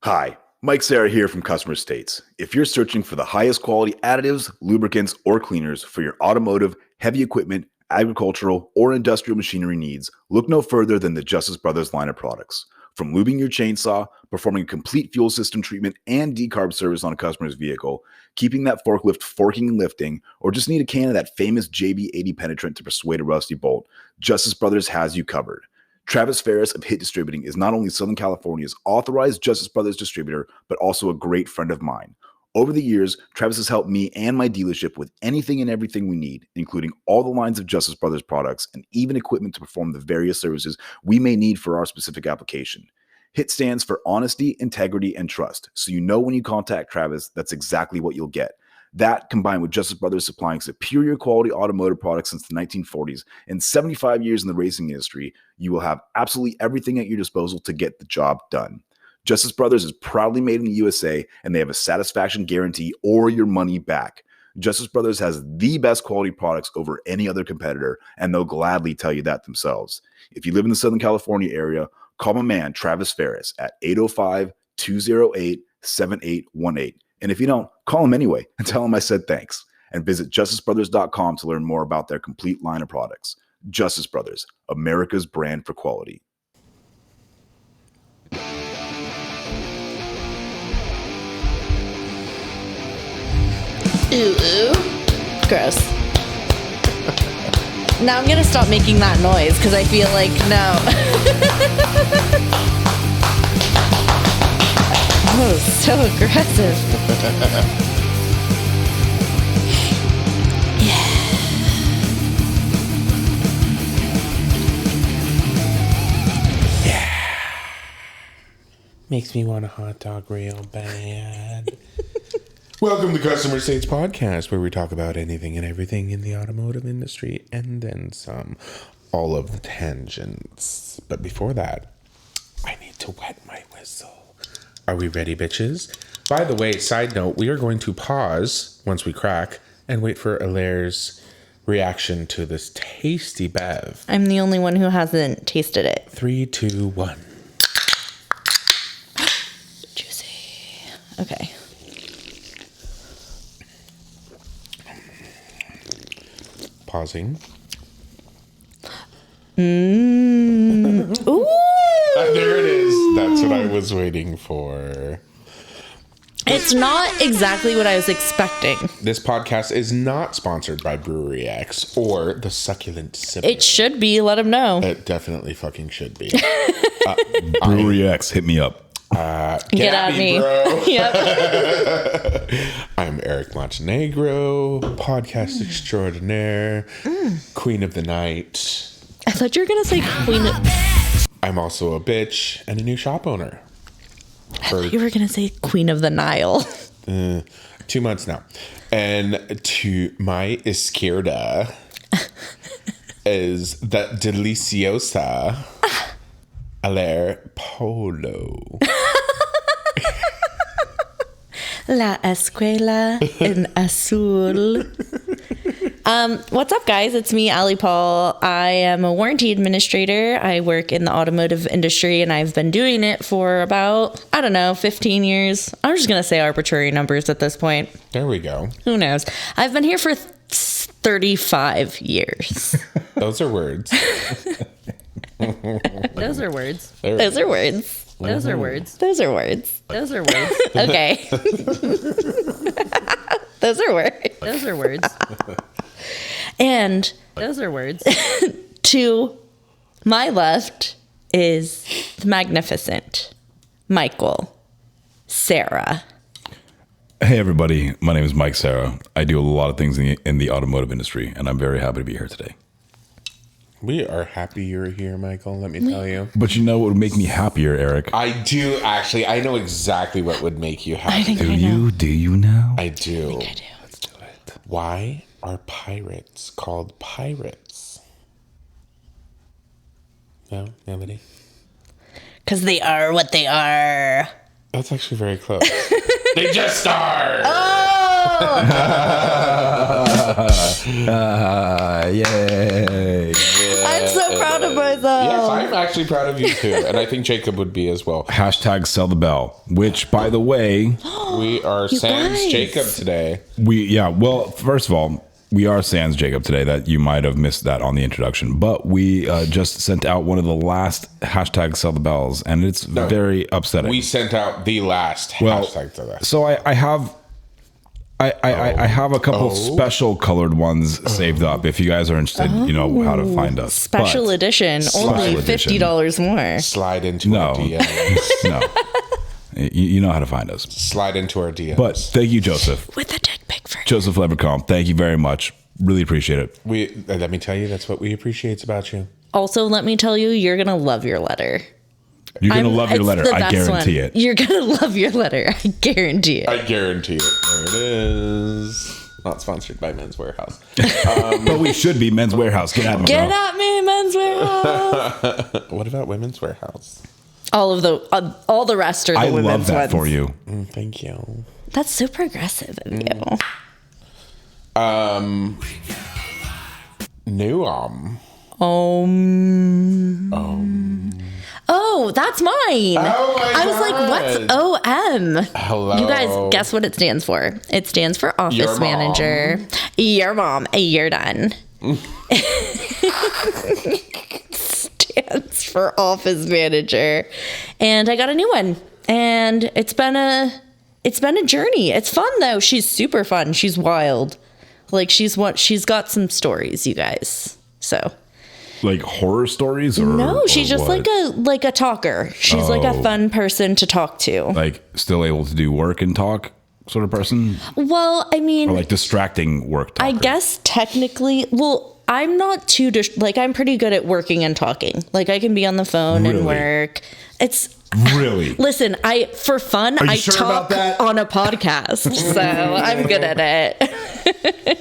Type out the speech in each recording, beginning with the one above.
Hi, Mike Serra here from Customer States. If you're searching for the highest quality additives, lubricants, or cleaners for your automotive, heavy equipment, agricultural, or industrial machinery needs, look no further than the Justice Brothers line of products. From lubing your chainsaw, performing a complete fuel system treatment and decarb service on a customer's vehicle, keeping that forklift forking and lifting, or just need a can of that famous JB80 penetrant to persuade a rusty bolt, Justice Brothers has you covered. Travis Ferris of Hit Distributing is not only Southern California's authorized Justice Brothers distributor, but also a great friend of mine. Over the years, Travis has helped me and my dealership with anything and everything we need, including all the lines of Justice Brothers products and even equipment to perform the various services we may need for our specific application. HIT stands for honesty, integrity, and trust, so you know when you contact Travis, that's exactly what you'll get. That, combined with Justice Brothers supplying superior quality automotive products since the 1940s and 75 years in the racing industry, you will have absolutely everything at your disposal to get the job done. Justice Brothers is proudly made in the USA, and they have a satisfaction guarantee or your money back. Justice Brothers has the best quality products over any other competitor, and they'll gladly tell you that themselves. If you live in the Southern California area, call my man Travis Ferris at 805-208-7818. And if you don't, call him anyway and tell him I said thanks. And visit justicebrothers.com to learn more about their complete line of products. Justice Brothers, America's brand for quality. Ooh, gross. Now I'm gonna stop making that noise because I feel like no. Oh, so aggressive. Yeah. Makes me want a hot dog real bad. Welcome to Customer States Podcast, where we talk about anything and everything in the automotive industry and then some. All of the tangents. But before that, I need to wet my whistle. Are we ready, bitches? By the way, side note, we are going to pause once we crack and wait for Alaire's reaction to this tasty bev. I'm the only one who hasn't tasted it. 3, 2, 1. Juicy. Okay. Pausing. Ooh. There it is. That's what I was waiting for. It's not exactly what I was expecting. This podcast is not sponsored by Brewery X or the Succulent Sipper. It should be. Let them know. It definitely fucking should be. Brewery X, hit me up. Get at me, bro. Yep. I'm Eric Montenegro, podcast extraordinaire, queen of the night. I thought you were going to say queen of... I'm also a bitch and a new shop owner. I thought you were going to say queen of the Nile. 2 months now. And to my izquierda is the deliciosa Alaire Polo. La escuela en azul. What's up, guys? It's me, Ali Paul. I am a warranty administrator. I work in the automotive industry, and I've been doing it for about, 15 years. I'm just going to say arbitrary numbers at this point. There we go. Who knows? I've been here for 35 years. Those are words. Those are words. There. Those are words. Those are words. Those are words. Those are words. Okay. Those are words. Those are words. And those are words. To my left is the magnificent Michael Serra. Hey everybody, my name is Mike Serra. I do a lot of things in the automotive industry, and I'm very happy to be here today. We are happy you're here, Michael, let me tell you. But you know what would make me happier, Eric? I do, actually. I know exactly what would make you happy. Do you now? I do. I do. Let's do it. Why are pirates called pirates? No? Nobody? Because they are what they are. That's actually very close. They just are! Yay. I'm so proud of myself. Yes, I'm actually proud of you too. And I think Jacob would be as well. Hashtag sell the bell, which, by the way, We are Sans guys. Jacob today. well, first of all, we are Sans Jacob today. That you might have missed that on the introduction, but we just sent out one of the last hashtag sell the bells, and it's very upsetting. We sent out the last hashtag to that. So I have a couple special colored ones saved up. If you guys are interested, you know how to find us. Special But- edition, only $50 more. Slide into our DMs. No. You know how to find us. Slide into our DMs. But thank you, Joseph. With a dick pic for Joseph Levercombe, thank you very much. Really appreciate it. let me tell you, that's what we appreciate about you. Also, let me tell you, you're going to love your letter. You're going to love your It's letter. the I best guarantee one. it. You're going to love your letter. I guarantee it. I guarantee it. There it is. Not sponsored by Men's Warehouse. But we should be Men's Warehouse. Get at me. Get bro. at me, Men's Warehouse. What about Women's Warehouse? all the rest are the I women's love that ones. for you. Thank you. That's so progressive of you. New Oh, that's mine. Oh my I was like, what's OM? Hello. You guys, guess what it stands for? It stands for office Your mom. manager. Your mom. You're done. Stands for office manager. And I got a new one. And it's been a journey. It's fun though. She's super fun. She's wild. Like she's got some stories, you guys. So Like horror stories, or no, she's or just what? like a talker. She's like a fun person to talk to. Like still able to do work and talk sort of person, Well, I mean, or like distracting work. I Talker? guess technically, well, I'm not too I'm pretty good at working and talking. Like I can be on the phone and Really? work. It's Really? listen, for fun, you I sure talk about that? on a podcast, so I'm good at it.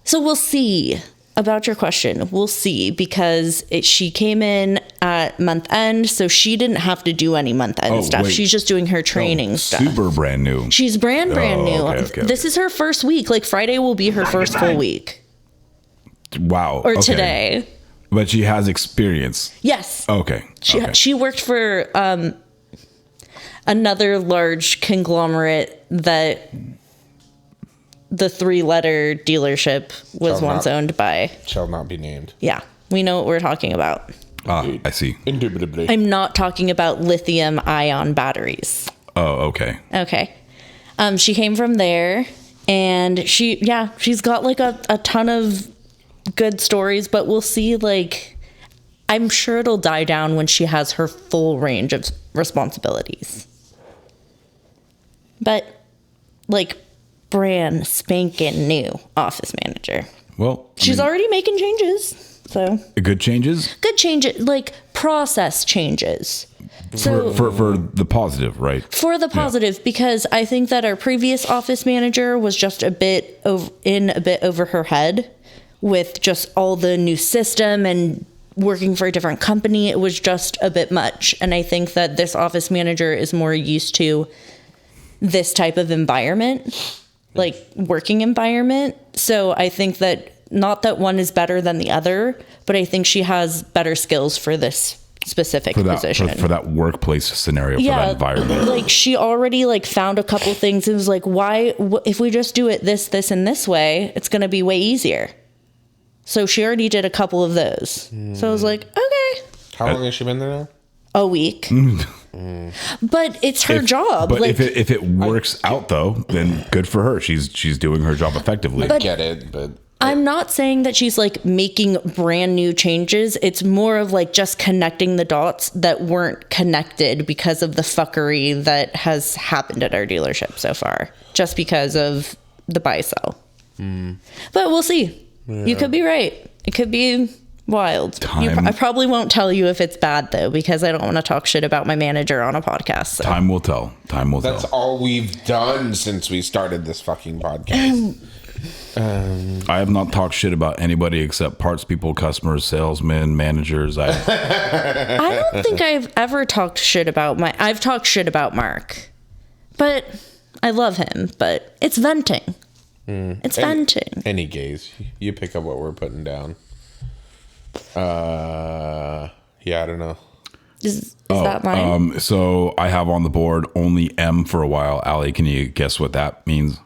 So we'll see about your question. We'll see because she came in at month end, so she didn't have to do any month end stuff. wait. She's just doing her training stuff. Super brand new. She's brand new. okay. This is her first week. Like Friday will be her first full week. Wow. Or okay. today. But she has experience. Yes. Okay. okay. She worked for another large conglomerate that the 3-letter dealership was Shall once not- owned by. Shall not be named. Yeah, we know what we're talking about. I see. Indubitably. I'm not talking about lithium ion batteries. Oh, okay. Okay. She came from there and she's got like a ton of good stories, but we'll see, like, I'm sure it'll die down when she has her full range of responsibilities. But like brand spanking new office manager. Well, She's already making changes. So good changes good changes, like process changes. So for the positive, right? for the positive, because I think that our previous office manager was just a bit over her head with just all the new system and working for a different company. It was just a bit much. And I think that this office manager is more used to this type of environment, like working environment. So I think that not that one is better than the other, but I think she has better skills for this specific position. For that workplace scenario, for that environment. Like she already like found a couple things and was like, if we just do it this and this way, it's going to be way easier. So she already did a couple of those. So I was like, okay, How long has she been there now? a week. But it's her job. But like, if it works out though, then good for her. She's doing her job effectively. I get it, but I'm not saying that she's like making brand new changes. It's more of like just connecting the dots that weren't connected because of the fuckery that has happened at our dealership so far, just because of the buy sell. But we'll see. Yeah. You could be right. It could be wild. I probably won't tell you if it's bad though, because I don't want to talk shit about my manager on a podcast. So. Time will tell. Time will that's tell. all we've done since we started this fucking podcast. I have not talked shit about anybody except parts people, customers, salesmen, managers. I don't think I've ever talked shit about I've talked shit about Mark, but I love him, but it's venting. It's venting. Any gays, you pick up what we're putting down. Yeah, I don't know. Is that mine? So I have on the board only M for a while. Allie, can you guess what that means?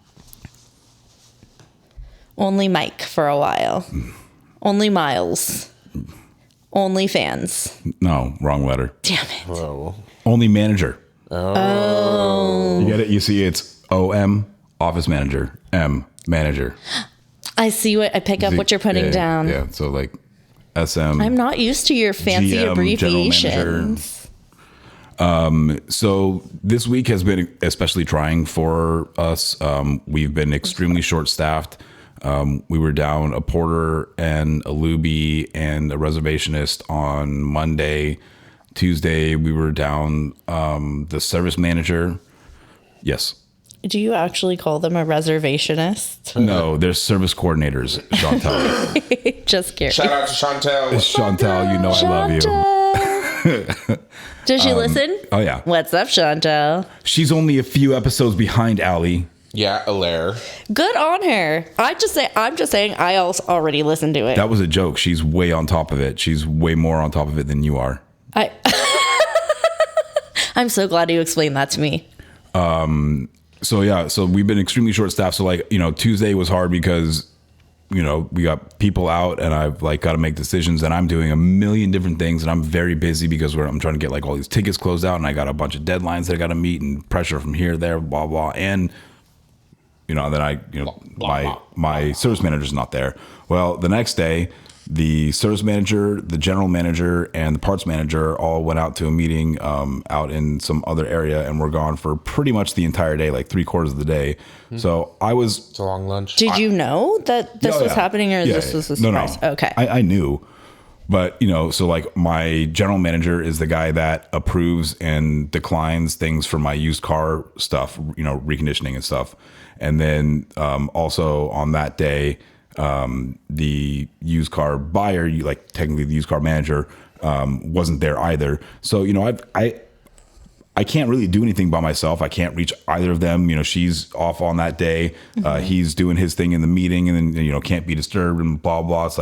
Only Mike for a while. Only Miles. Only fans. No, wrong letter. Damn it. Whoa. Only manager. Oh. You get it? You see it's OM, office manager, M, manager. I see what I pick up what you're putting down. Yeah, so like SM. I'm not used to your fancy GM, abbreviations. So this week has been especially trying for us. We've been extremely short-staffed. We were down a porter and a looby and a reservationist on Monday. Tuesday, we were down the service manager. Yes. Do you actually call them a reservationist? No, they're service coordinators, Chantal. Just kidding. Shout out to Chantel. Chantal, you know I love you. Chantal. Does she listen? Oh, yeah. What's up, Chantal? She's only a few episodes behind Allie. Yeah, Alaire. Good on her. I'm just saying I also already listened to it. That was a joke. She's way on top of it. She's way more on top of it than you are. I'm so glad you explained that to me. So we've been extremely short staffed. So Tuesday was hard because, we got people out and I've got to make decisions and I'm doing a million different things and I'm very busy because I'm trying to get all these tickets closed out and I got a bunch of deadlines that I got to meet and pressure from here, there, blah, blah. And, then my service manager's not there. Well, the next day, the service manager, the general manager, and the parts manager all went out to a meeting out in some other area and were gone for pretty much the entire day, 3/4 of the day. Mm-hmm. So It's a long lunch. Did you know that this was happening or this was a surprise? No. Okay. I knew. But, my general manager is the guy that approves and declines things for my used car stuff, reconditioning and stuff. And then also on that day, the used car buyer, technically the used car manager, wasn't there either. So, I can't really do anything by myself. I can't reach either of them. She's off on that day. Mm-hmm. He's doing his thing in the meeting and then, can't be disturbed and blah, blah. It's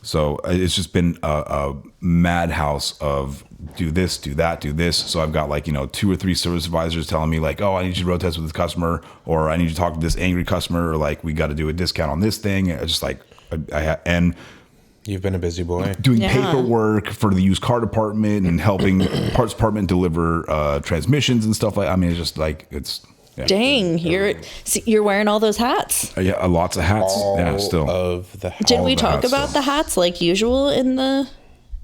so it's just been a madhouse of do this, do that, do this. So I've got 2 or 3 service advisors telling me oh, I need you to road test with this customer, or I need you to talk to this angry customer, or we got to do a discount on this thing. It's just and you've been a busy boy doing paperwork for the used car department and helping parts department deliver transmissions and stuff it's just it's. Yeah. Dang, you're wearing all those hats. Yeah, lots of hats. Still. Of the hats. Did we talk about the hats like usual in the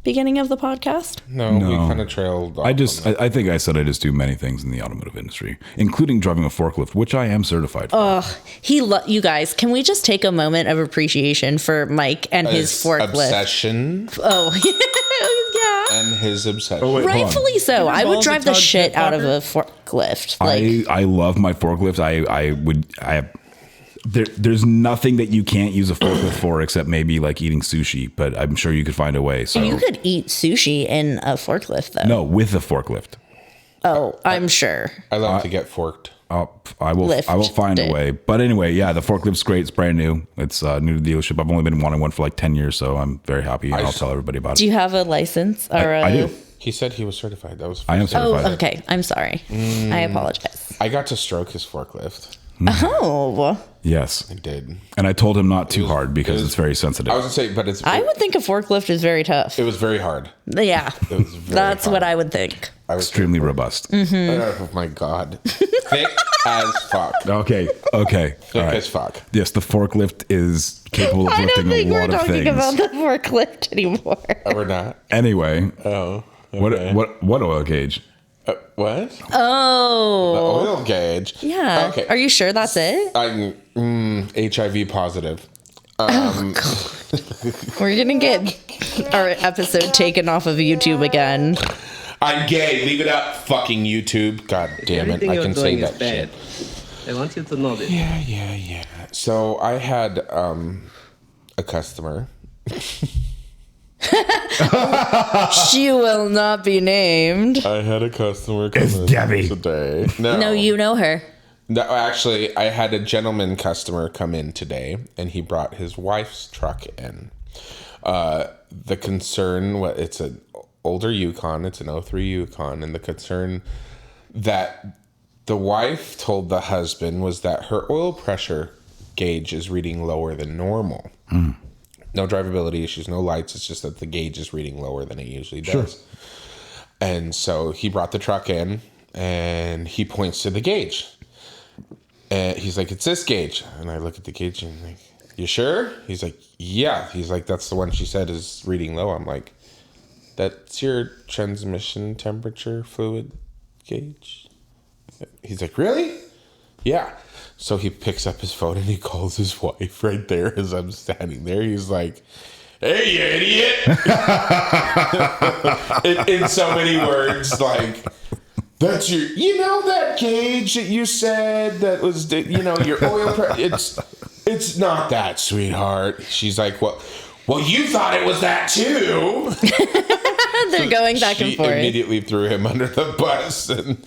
beginning of the podcast? No. We kind of trailed off. I think I said I just do many things in the automotive industry, including driving a forklift, which I am certified for. You guys, can we just take a moment of appreciation for Mike and his forklift obsession? Oh, yeah. And his obsession. Oh, wait, rightfully so. I would drive the shit out of a forklift. I love my forklift. There's nothing that you can't use a forklift for except maybe eating sushi, but I'm sure you could find a way. So you could eat sushi in a forklift, though. No, with a forklift. Oh, I'm sure. I love to get forked. I will find a way. But anyway, yeah, the forklift's great. It's brand new. It's new to the dealership. I've only been wanting one for 10 years, so I'm very happy. And I'll tell everybody about it. Do you have a license? I do. He said he was certified. That was. I am certified. Oh, okay. I'm sorry. I apologize. I got to stroke his forklift. Oh. Yes. I did. And I told him not too hard because it's very sensitive. I was going to say, but I would think a forklift is very tough. It was very hard. Yeah. It was very That's hard. what I would think. Extremely robust. Oh my God. Thick as fuck. Okay. Thick All right. as fuck. Yes, the forklift is capable of I don't lifting a think we're lot of talking things. about the forklift anymore. Oh, we're not. Anyway, Oh. Okay. what oil gauge? What? The Oh. oil gauge. Yeah. Okay. Are you sure that's it? I'm HIV positive. We're going to get our episode taken off of YouTube again. I'm gay. Leave it up, fucking YouTube. God damn it. Everything I you're can say doing that is bad. shit. I want you to know this. Yeah. So I had a customer. She will not be named. I had a customer come in Debbie. today. No, you know her. No, actually, I had a gentleman customer come in today, and he brought his wife's truck in. The concern, it's an older Yukon, it's an 03 Yukon, and the concern that the wife told the husband was that her oil pressure gauge is reading lower than normal. No drivability issues, no lights. It's just that the gauge is reading lower than it usually does. Sure. And so he brought the truck in and he points to the gauge. And he's like, it's this gauge. And I look at the gauge and I'm like, you sure? He's like, yeah. He's like, that's the one she said is reading low. I'm like, that's your transmission temperature fluid gauge? He's like, really? Yeah. So he picks up his phone and he calls his wife right there as I'm standing there. He's like, hey, you idiot. in so many words, like, that's your, that gauge that you said that was, your oil pressure. It's not that, sweetheart. She's like, well, you thought it was that too. They're going back and forth. She immediately threw him under the bus and...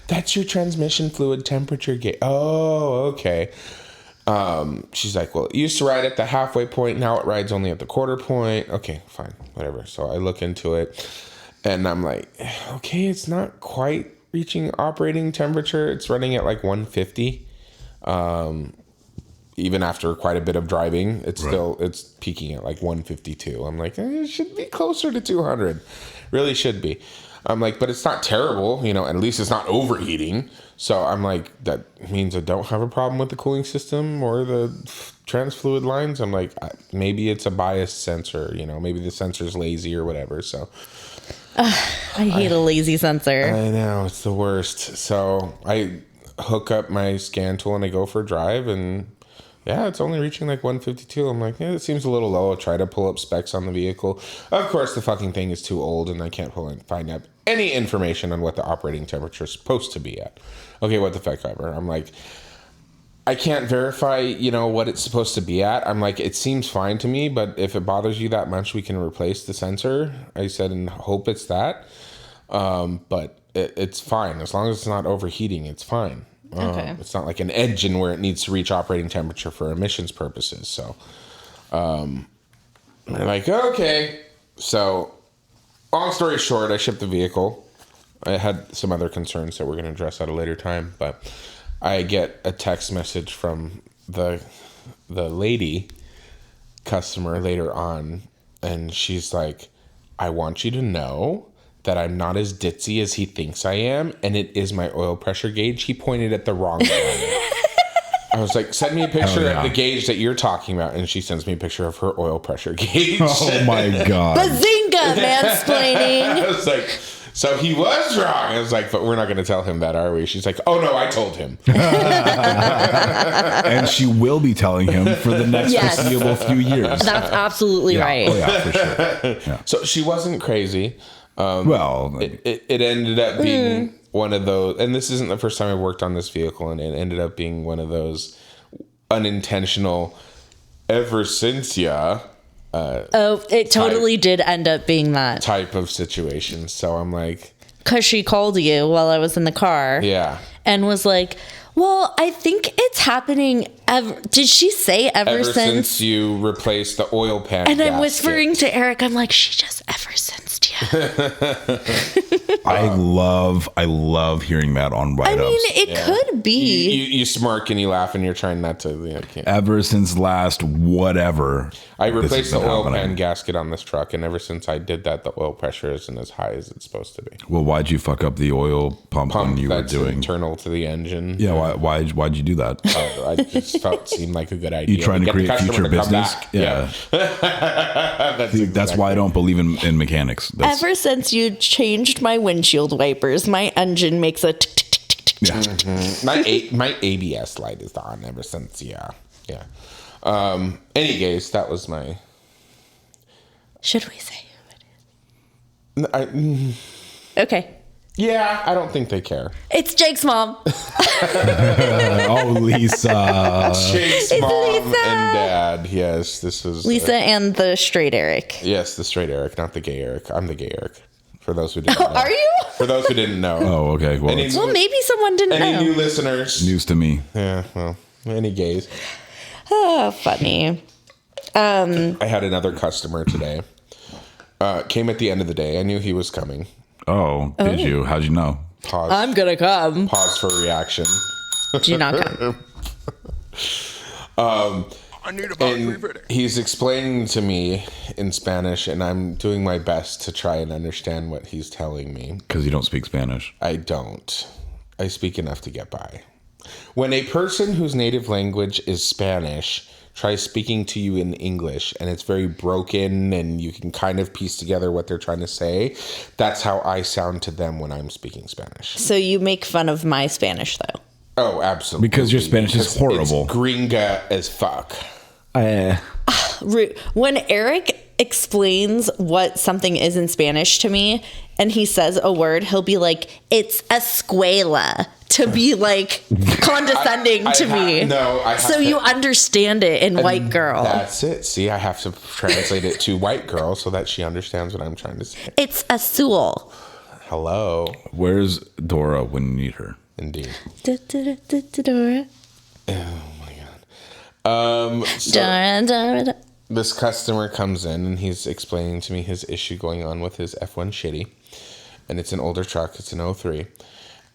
That's your transmission fluid temperature gauge. Oh, okay. She's like, well, it used to ride at the halfway point. Now it rides only at the quarter point. Okay, fine, whatever. So I look into it and I'm like, okay, it's not quite reaching operating temperature. It's running at like 150. Even after quite a bit of driving, it's peaking at like 152. I'm like, it should be closer to 200. Really should be. I'm like, but it's not terrible, at least it's not overheating. So I'm like, that means I don't have a problem with the cooling system or the trans fluid lines. I'm like, maybe it's a biased sensor, maybe the sensor's lazy or whatever. So I hate a lazy sensor. I know, it's the worst. So I hook up my scan tool and I go for a drive and yeah, it's only reaching like 152. I'm like, yeah, it seems a little low. I'll try to pull up specs on the vehicle. Of course, the fucking thing is too old and I can't find out any information on what the operating temperature is supposed to be at. Okay, what the fuck ever. I'm like, I can't verify, what it's supposed to be at. I'm like, it seems fine to me, but if it bothers you that much, we can replace the sensor. I said, and hope it's that. But it's fine. As long as it's not overheating, it's fine. Okay. It's not like an engine where it needs to reach operating temperature for emissions purposes. So, they're like, okay. So, long story short, I shipped the vehicle. I had some other concerns that we're going to address at a later time, but I get a text message from the lady customer later on, and she's like, I want you to know that I'm not as ditzy as he thinks I am, and it is my oil pressure gauge. He pointed at the wrong one. I was like, send me a picture of the gauge that you're talking about, and she sends me a picture of her oil pressure gauge. Oh my God. Bazinga, mansplaining. I was like, so he was wrong. I was like, but we're not going to tell him that, are we? She's like, oh no, I told him. And she will be telling him for the next foreseeable few years. That's absolutely right. Oh yeah, for sure. Yeah. So she wasn't crazy. It ended up being one of those, and this isn't the first time I worked on this vehicle, and it ended up being one of those unintentional ever since it totally did end up being that type of situation. So I'm like, because she called you while I was in the car, and was like, well, I think it's happening did she say ever since you replaced the oil pan and gasket? I'm whispering to Eric, I'm like, she just ever sensed you. I love hearing that on write-ups. I mean, it could be. You smirk and you laugh and you're trying not to. Ever since last whatever. I replaced the oil pan gasket on this truck, and ever since I did that, the oil pressure isn't as high as it's supposed to be. Well, why'd you fuck up the oil pump when you were doing internal to the engine? Yeah, why'd you do that? I just seemed like a good idea. You trying to create future business? Yeah. That's why I don't believe in mechanics. Ever since you changed my windshield wipers, my engine makes a tick, tick, tick, tick, tick. Yeah. Mm-hmm. My ABS light is on ever since. Yeah. Any case, that was my. Should we say who it is? Okay. Yeah, I don't think they care. It's Jake's mom. Oh, Lisa. Jake's mom and dad. Yes, this was Lisa and the straight Eric. Yes, the straight Eric, not the gay Eric. I'm the gay Eric. For those who didn't know. Are you? For those who didn't know. Oh, okay. Well, maybe someone didn't know. Any new listeners? News to me. Yeah, well, any gays. Oh, funny. I had another customer today. Came at the end of the day. I knew he was coming. Oh, did you? How'd you know? Pause. I'm gonna come. Pause for reaction. Do you not come? I need and he's explaining to me in Spanish, and I'm doing my best to try and understand what he's telling me. Because you don't speak Spanish. I don't. I speak enough to get by. When a person whose native language is Spanish tries speaking to you in English, and it's very broken, and you can kind of piece together what they're trying to say, that's how I sound to them when I'm speaking Spanish. So you make fun of my Spanish, though? Oh, absolutely. Because your Spanish is horrible. It's gringa as fuck. When Eric explains what something is in Spanish to me and he says a word, he'll be like, it's escuela, to be like condescending to me. No, I have so to, you understand it in white girl. That's it. See, I have to translate it to white girl so that she understands what I'm trying to say. It's azul. Hello. Where's Dora when you need her? Indeed. Dora. Oh my god. So this customer comes in and he's explaining to me his issue going on with his F1 Shitty, and it's an older truck. It's an 03,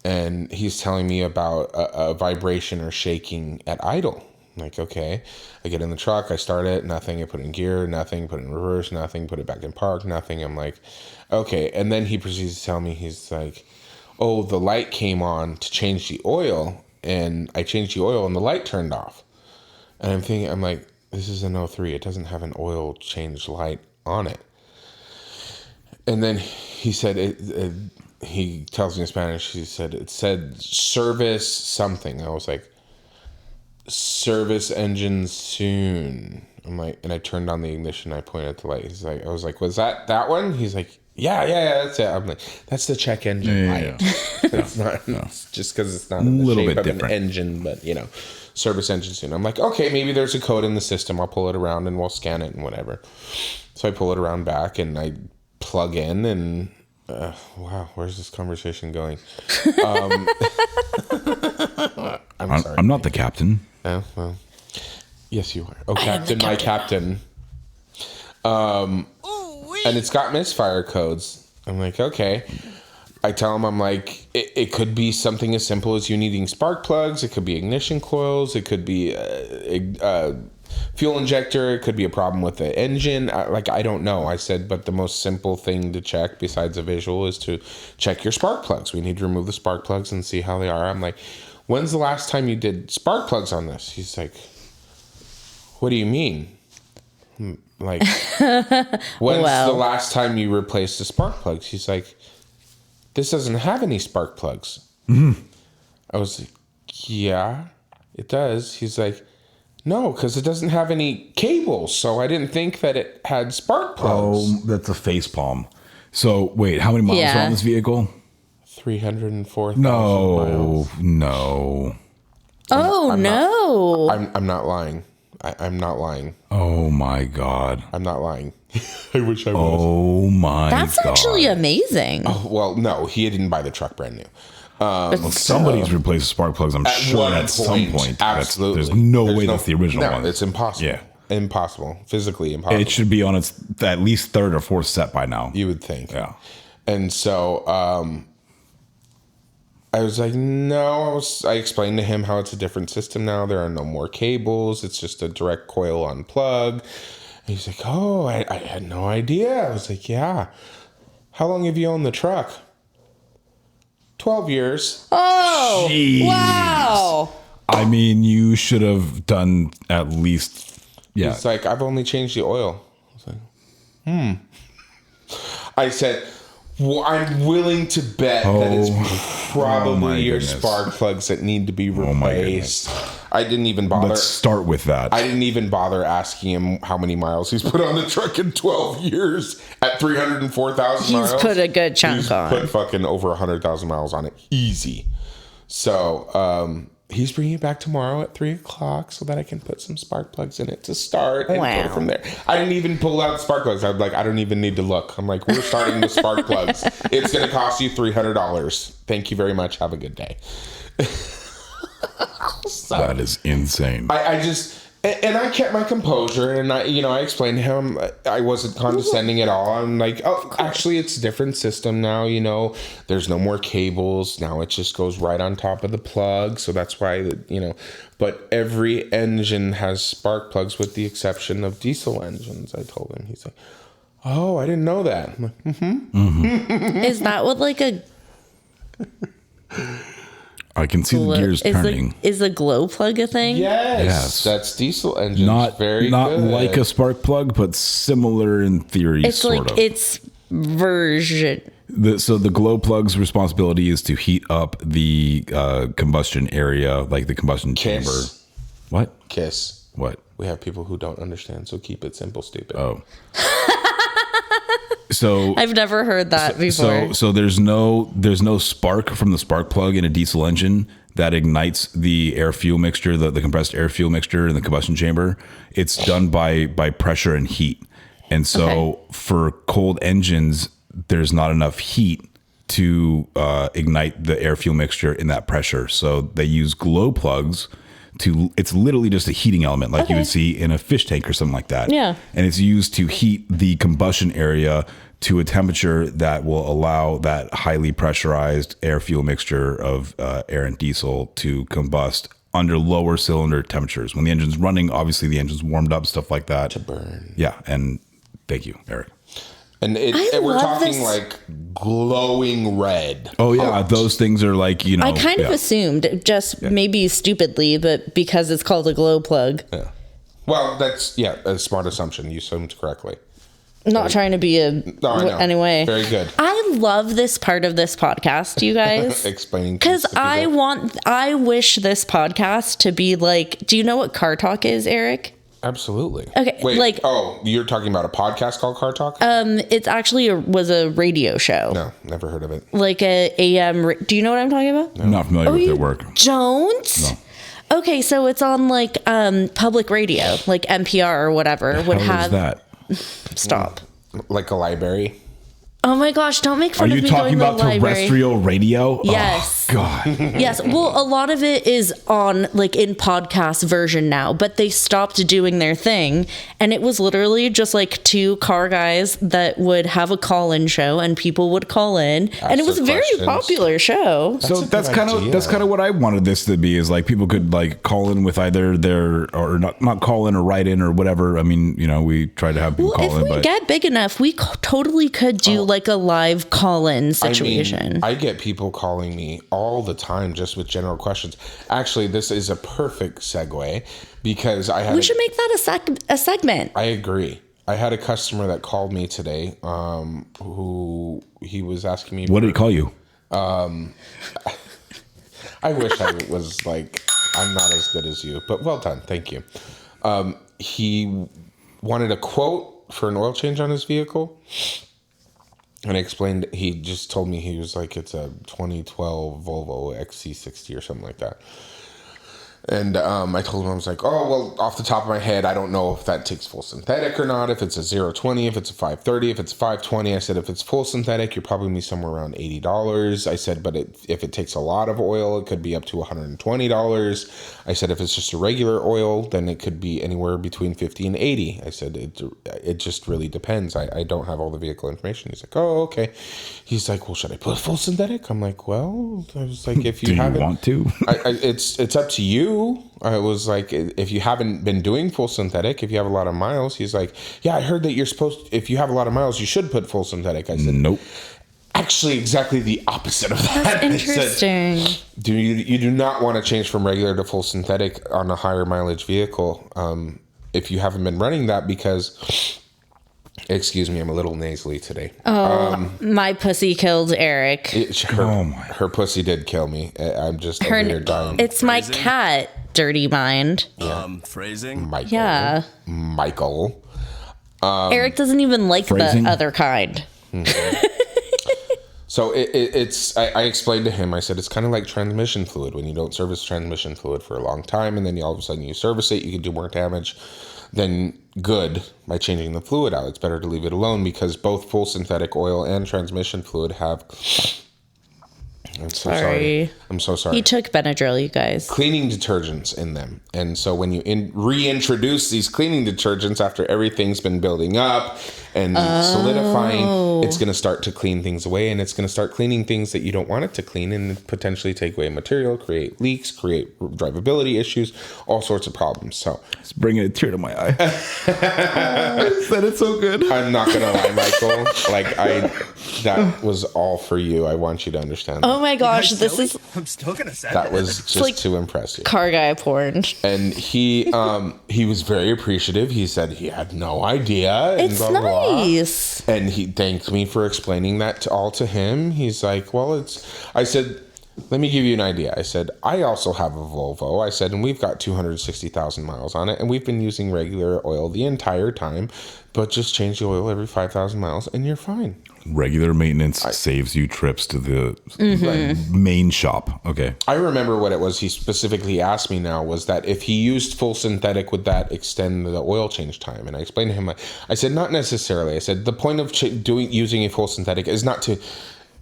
and he's telling me about a vibration or shaking at idle. I'm like, okay. I get in the truck, I start it, nothing. I put it in gear, nothing. Put it in reverse, nothing. Put it back in park, nothing. I'm like, okay. And then he proceeds to tell me, he's like, oh, the light came on to change the oil, and I changed the oil and the light turned off. And I'm thinking, I'm like, this is an 03. It doesn't have an oil change light on it. And then he said, he tells me in Spanish, he said, it said service something. I was like, service engine soon. I'm like, and I turned on the ignition. I pointed at the light. He's like, I was like, was that one? He's like, yeah, that's it. I'm like, that's the check engine light. It's not just because it's not in the shape of an engine, but service engine soon. I'm like, okay, maybe there's a code in the system. I'll pull it around and we'll scan it and whatever. So I pull it around back and I plug in and wow, where's this conversation going? I'm sorry. I'm not the captain. Oh, well, yes, you are. Oh, captain, my captain. And it's got misfire codes. I'm like, okay. I tell him, I'm like, it could be something as simple as you needing spark plugs. It could be ignition coils. It could be a fuel injector. It could be a problem with the engine. I don't know. I said, but the most simple thing to check besides a visual is to check your spark plugs. We need to remove the spark plugs and see how they are. I'm like, when's the last time you did spark plugs on this? He's like, what do you mean? Like, when's the last time you replaced the spark plugs? He's like, this doesn't have any spark plugs. Mm-hmm. I was like, yeah, it does. He's like, no, because it doesn't have any cables. So I didn't think that it had spark plugs. Oh, that's a facepalm. So wait, how many miles are on this vehicle? 304,000 miles. No. I'm not lying. I'm not lying. Oh my God. I'm not lying. I wish I was. Oh my God. That's actually amazing. Oh, well, no, he didn't buy the truck brand new. Somebody's replaced the spark plugs, I'm sure, at some point. Absolutely. There's no way that's the original one. No, it's impossible. Yeah. Impossible. Physically impossible. It should be on its at least third or fourth set by now. You would think. Yeah. And so I was like, no. I explained to him how it's a different system now. There are no more cables. It's just a direct coil on plug. And he's like, oh, I had no idea. I was like, yeah. How long have you owned the truck? 12 years. Oh, jeez. Wow. I mean, you should have done at least, yeah. He's like, I've only changed the oil. I was like, I said, well, I'm willing to bet that it's probably your spark plugs that need to be replaced. I didn't even bother. Let's start with that. I didn't even bother asking him how many miles he's put on the truck in 12 years at 304,000 miles. He's put a good chunk on. He's put fucking over 100,000 miles on it. Easy. So, he's bringing it back tomorrow at 3:00 so that I can put some spark plugs in it to start and go from there. I didn't even pull out spark plugs. I'm like, I don't even need to look. I'm like, we're starting with spark plugs. It's going to cost you $300. Thank you very much. Have a good day. That is insane. I just, And I kept my composure, and I explained to him I wasn't condescending at all. I'm like, oh, actually, it's a different system now. There's no more cables now. It just goes right on top of the plug, so that's why But every engine has spark plugs, with the exception of diesel engines. I told him. He's like, oh, I didn't know that. I'm like, Is that what like a I can see the gears turning. Is the glow plug a thing? yes, that's diesel engine. Not very not good. like a spark plug, but similar in theory. It's sort like of. its version. So the glow plug's responsibility is to heat up the combustion area, like the combustion chamber. What? Kiss. What? We have people who don't understand, so keep it simple, stupid. Oh. So I've never heard that before. So there's no spark from the spark plug in a diesel engine that ignites the air fuel mixture, the compressed air fuel mixture in the combustion chamber. It's done by pressure and heat. And so for cold engines, there's not enough heat to ignite the air fuel mixture in that pressure. So they use glow plugs it's literally just a heating element like you would see in a fish tank or something like that. Yeah. And it's used to heat the combustion area to a temperature that will allow that highly pressurized air fuel mixture of air and diesel to combust under lower cylinder temperatures. When the engine's running, obviously the engine's warmed up, stuff like that. To burn. Yeah. And thank you, Eric. And we're talking like glowing red. Oh yeah, those things are like, I kind of assumed, just maybe stupidly, but because it's called a glow plug. Yeah. Well, that's a smart assumption. You assumed correctly. Not trying to be anyway. Very good. I love this part of this podcast, you guys. Explaining because I wish this podcast to be like. Do you know what Car Talk is, Eric? Absolutely. Okay. Wait, you're talking about a podcast called Car Talk? It's actually was a radio show. No, never heard of it. Like a AM. Do you know what I'm talking about? I'm not familiar with their work. Don't? No. Okay, so it's on like public radio, like NPR or whatever. What is that? Stop. Like a library? Oh my gosh, don't make fun of me. Are you talking about terrestrial radio? Yes. Oh, God. Yes. Well, a lot of it is on like in podcast version now, but they stopped doing their thing. And it was literally just like two car guys that would have a call-in show and people would call in. And it was a very popular show. So that's kind of what I wanted this to be, is like people could like call in with either or not call in or write in or whatever. I mean, we try to have people call in. If we get big enough, we totally could do like a live call-in situation. I get people calling me all the time just with general questions. Actually, this is a perfect segue because we should make that a segment. I agree. I had a customer that called me today who he was asking me. What did he call you? I wish I was like, I'm not as good as you, but well done. Thank you. He wanted a quote for an oil change on his vehicle. And I explained, he just told me, he was like, it's a 2012 Volvo XC60 or something like that. And I told him, I was like, oh, well, off the top of my head, I don't know if that takes full synthetic or not, if it's a 020, if it's a 530, if it's 520. I said, if it's full synthetic, you're probably going to be somewhere around $80. I said, but if it takes a lot of oil, it could be up to $120. I said, if it's just a regular oil, then it could be anywhere between $50 and $80. I said, it just really depends. I don't have all the vehicle information. He's like, oh, okay. He's like, well, should I put full synthetic? I'm like, well, I was like, if you haven't, want to? it's up to you. I was like, if you haven't been doing full synthetic, if you have a lot of miles, he's like, yeah, I heard that if you have a lot of miles, you should put full synthetic. I said, nope. Actually, exactly the opposite of that. That's interesting. Said, you do not want to change from regular to full synthetic on a higher mileage vehicle if you haven't been running that because... Excuse me, I'm a little nasally today. Oh, my pussy killed Eric. Her pussy did kill me. I'm just over here dying. It's my cat, dirty mind. Yeah. Phrasing? Michael. Yeah. Michael. Eric doesn't even like phrasing? the other kind. Mm-hmm. So I explained to him, I said, it's kind of like transmission fluid. When you don't service transmission fluid for a long time and then all of a sudden you service it, you can do more damage than good by changing the fluid out. It's better to leave it alone because both full synthetic oil and transmission fluid have I'm so sorry. I'm so sorry. He took Benadryl, you guys. Cleaning detergents in them. And so when you reintroduce these cleaning detergents after everything's been building up and solidifying, it's going to start to clean things away, and it's going to start cleaning things that you don't want it to clean and potentially take away material, create leaks, create drivability issues, all sorts of problems. So It's bringing a tear to my eye. Said it so good. I'm not going to lie, Michael. That was all for you. I want you to understand that. Oh my gosh, this is I'm still gonna say That was just like to impress you. car guy porn. And he was very appreciative. He said he had no idea. And It's blah, blah, blah. nice. And he thanked me for explaining that all to him. He's like, well, I said, let me give you an idea. I said, I also have a Volvo. I said, and we've got 260,000 miles on it. And we've been using regular oil the entire time, but just change the oil every 5,000 miles and you're fine. Regular maintenance saves you trips to the main shop. Okay. I remember what it was he specifically asked me now was that if he used full synthetic, would that extend the oil change time? And I explained to him, I said, not necessarily. I said, the point of using a full synthetic is not to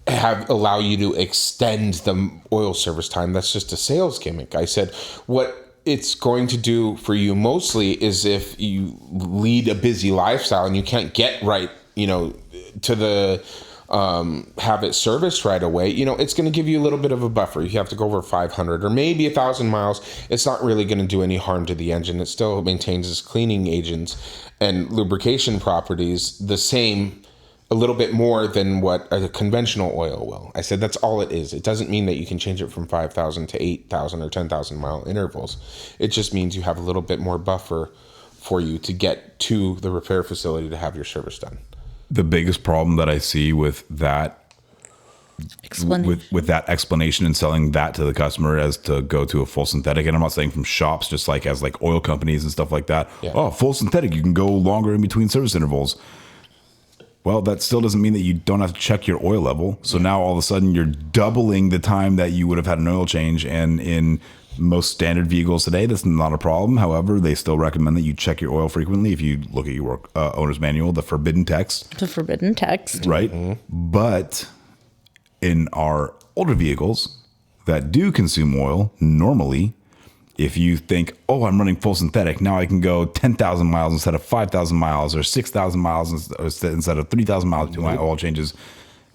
allow you to extend the oil service time. That's just a sales gimmick. I said, what it's going to do for you mostly is if you lead a busy lifestyle and you can't get right, to the have it serviced right away, it's going to give you a little bit of a buffer. You have to go over 500 or maybe 1,000 miles. It's not really going to do any harm to the engine. It still maintains its cleaning agents and lubrication properties the same, a little bit more than what a conventional oil will. I said that's all it is. It doesn't mean that you can change it from 5,000 to 8,000 or 10,000 mile intervals. It just means you have a little bit more buffer for you to get to the repair facility to have your service done. The biggest problem that I see with that with that explanation and selling that to the customer as to go to a full synthetic, and I'm not saying from shops, just like as like oil companies and stuff like that. Yeah. Oh, full synthetic, you can go longer in between service intervals. Well, that still doesn't mean that you don't have to check your oil level. So now all of a sudden you're doubling the time that you would have had an oil change. And in most standard vehicles today, that's not a problem. However, they still recommend that you check your oil frequently. If you look at your owner's manual, the forbidden text. The forbidden text. Right. Mm-hmm. But in our older vehicles that do consume oil, normally, if you think, oh, I'm running full synthetic, now I can go 10,000 miles instead of 5,000 miles or 6,000 miles instead of 3,000 miles to my oil changes.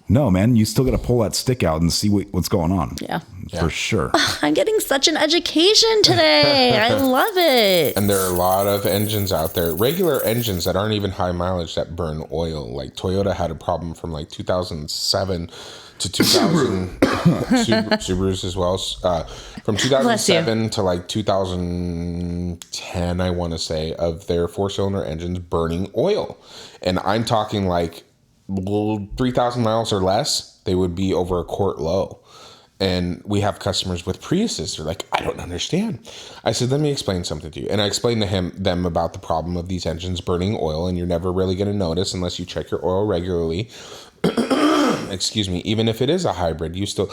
No, man, you still got to pull that stick out and see what's going on. Yeah. For sure. I'm getting such an education today. I love it. And there are a lot of engines out there, regular engines that aren't even high mileage that burn oil. Like Toyota had a problem from like 2007 to 2000, Subarus as well. From 2007 to like 2010, I want to say, of their 4-cylinder engines burning oil. And I'm talking like 3,000 miles or less, they would be over a quart low. And we have customers with Priuses. They're like, I don't understand. I said, let me explain something to you. And I explained to them about the problem of these engines burning oil, and you're never really going to notice unless you check your oil regularly. Excuse me, even if it is a hybrid, you still,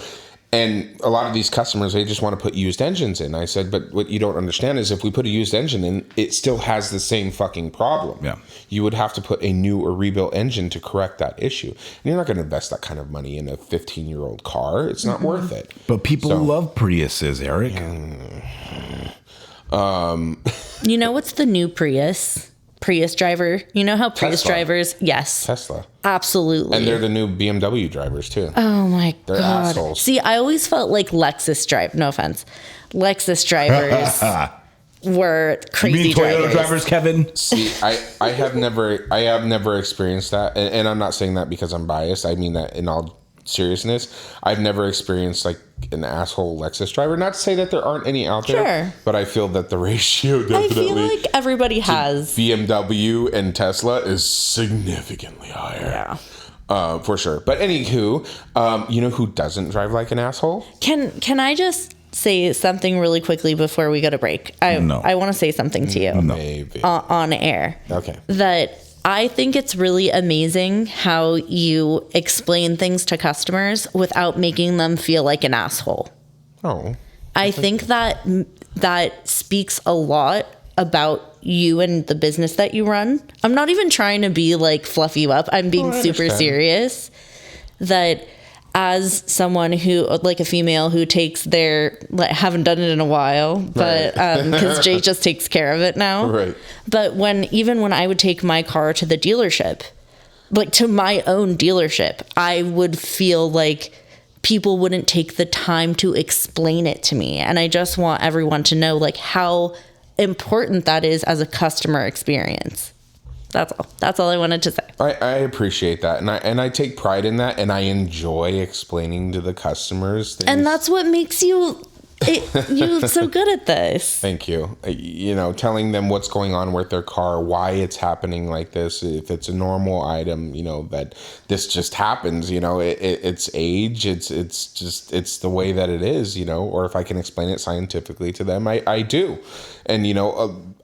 and a lot of these customers, they just want to put used engines in. I said, but what you don't understand is if we put a used engine in, it still has the same fucking problem. Yeah. You would have to put a new or rebuilt engine to correct that issue. And you're not going to invest that kind of money in a 15-year-old car. It's not worth it. But people love Priuses, Eric. You know what's the new Prius driver? You know how Prius Tesla. drivers? Yes. Tesla. Absolutely. And they're the new BMW drivers too. Oh my They're God. assholes. See, I always felt like Lexus drivers were crazy You mean Toyota drivers, Kevin? See, I have never experienced that. And I'm not saying that because I'm biased. I mean that in all seriousness. I've never experienced like an asshole Lexus driver. Not to say that there aren't any out there, Sure. But I feel that the ratio definitely I feel like everybody has. BMW and Tesla is significantly higher. Yeah. For sure. But anywho, you know who doesn't drive like an asshole? Can I just say something really quickly before we go to break? I want to say something to you Maybe. on air. Okay. That I think it's really amazing how you explain things to customers without making them feel like an asshole. Oh. I think that speaks a lot about you and the business that you run. I'm not even trying to be like fluff you up. I'm being super serious. That as someone who, like a female who takes their, like, haven't done it in a while, but because Jake just takes care of it now. Right. But even when I would take my car to the dealership, like to my own dealership, I would feel like people wouldn't take the time to explain it to me. And I just want everyone to know like how important that is as a customer experience. That's all I wanted to say. I appreciate that, and I take pride in that, and I enjoy explaining to the customers things. And that's what makes you so good at this. Thank you. Telling them what's going on with their car, why it's happening like this. If it's a normal item, that this just happens. It's age. It's the way that it is. Or if I can explain it scientifically to them, I do. And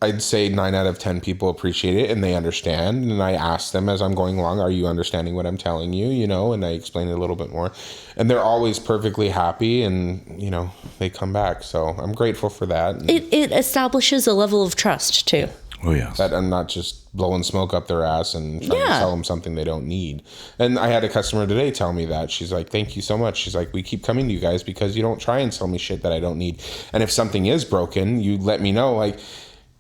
I'd say 9 out of 10 people appreciate it and they understand. And I ask them as I'm going along, are you understanding what I'm telling you? And I explain it a little bit more. And they're always perfectly happy and, they come back. So I'm grateful for that. It establishes a level of trust too. Oh, yeah. That I'm not just blowing smoke up their ass and trying to sell them something they don't need. And I had a customer today tell me that. She's like, thank you so much. She's like, we keep coming to you guys because you don't try and sell me shit that I don't need. And if something is broken, you let me know. Like,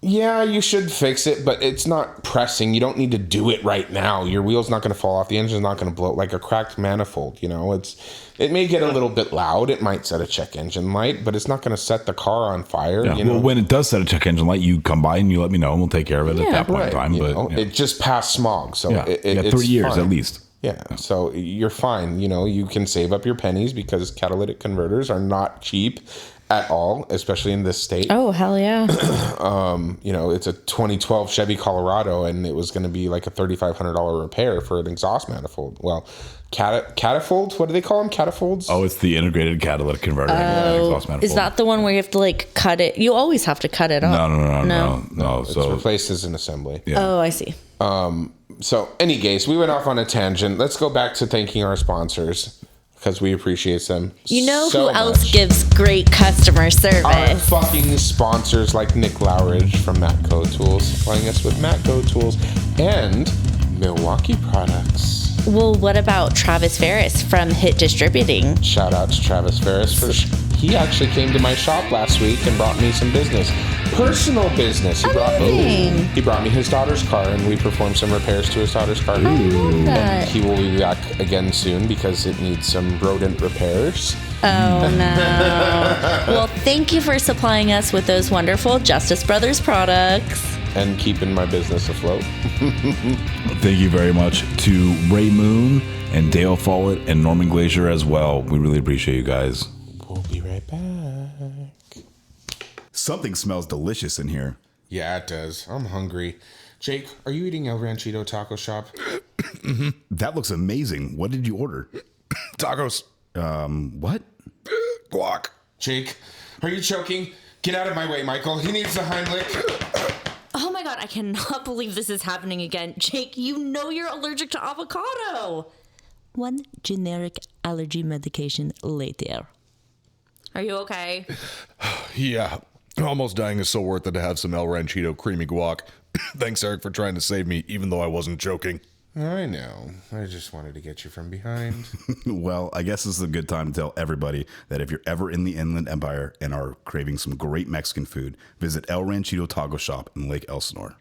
yeah, you should fix it, but it's not pressing. You don't need to do it right now. Your wheel's not going to fall off. The engine's not going to blow. Like a cracked manifold, it may get a little bit loud. It might set a check engine light, but it's not going to set the car on fire. Yeah. Well, when it does set a check engine light, you come by and you let me know, and we'll take care of it at that point in time. But it just passed smog, so it's 3 years fine. At least. Yeah, so you're fine. You can save up your pennies because catalytic converters are not cheap at all, especially in this state. Oh, hell yeah. It's a 2012 Chevy Colorado, and it was going to be like a $3,500 repair for an exhaust manifold. Well, catafolds? What do they call them? Catafolds? Oh, it's the integrated catalytic converter. Exhaust manifold. Is that the one where you have to like cut it? You always have to cut it off. No. It's So replaced as an assembly. Yeah. Oh, I see. So, any case, we went off on a tangent. Let's go back to thanking our sponsors because we appreciate them. Who else gives great customer service? Our fucking sponsors like Nick Lowridge from Matco Tools, supplying us with Matco Tools and Milwaukee products. Well, what about Travis Ferris from Hit Distributing? Shout out to Travis Ferris. He actually came to my shop last week and brought me some business. Personal business. He brought me his daughter's car, and we performed some repairs to his daughter's car. I love that. And he will be back again soon because it needs some rodent repairs. Oh, no. Well, thank you for supplying us with those wonderful Justice Brothers products. And keeping my business afloat. Thank you very much to Ray Moon and Dale Follett and Norman Glacier as well. We really appreciate you guys. We'll be right back. Something smells delicious in here. Yeah, it does. I'm hungry. Jake, are you eating El Ranchito Taco Shop? That looks amazing. What did you order? Tacos. What? Guac. Jake, are you choking? Get out of my way, Michael. He needs the Heimlich. Oh my God, I cannot believe this is happening again. Jake, you're allergic to avocado. One generic allergy medication later. Are you okay? Yeah. Almost dying is so worth it to have some El Ranchito creamy guac. Thanks, Eric, for trying to save me, even though I wasn't joking. I know. I just wanted to get you from behind. Well, I guess this is a good time to tell everybody that if you're ever in the Inland Empire and are craving some great Mexican food, visit El Ranchito Taco Shop in Lake Elsinore.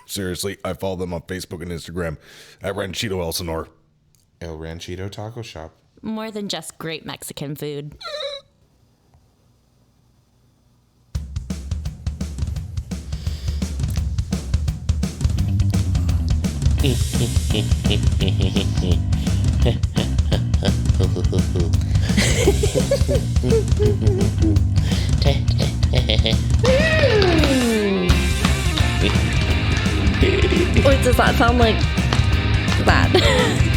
Seriously, I follow them on Facebook and Instagram at Ranchito Elsinore. El Ranchito Taco Shop. More than just great Mexican food. Wait, does that sound like that?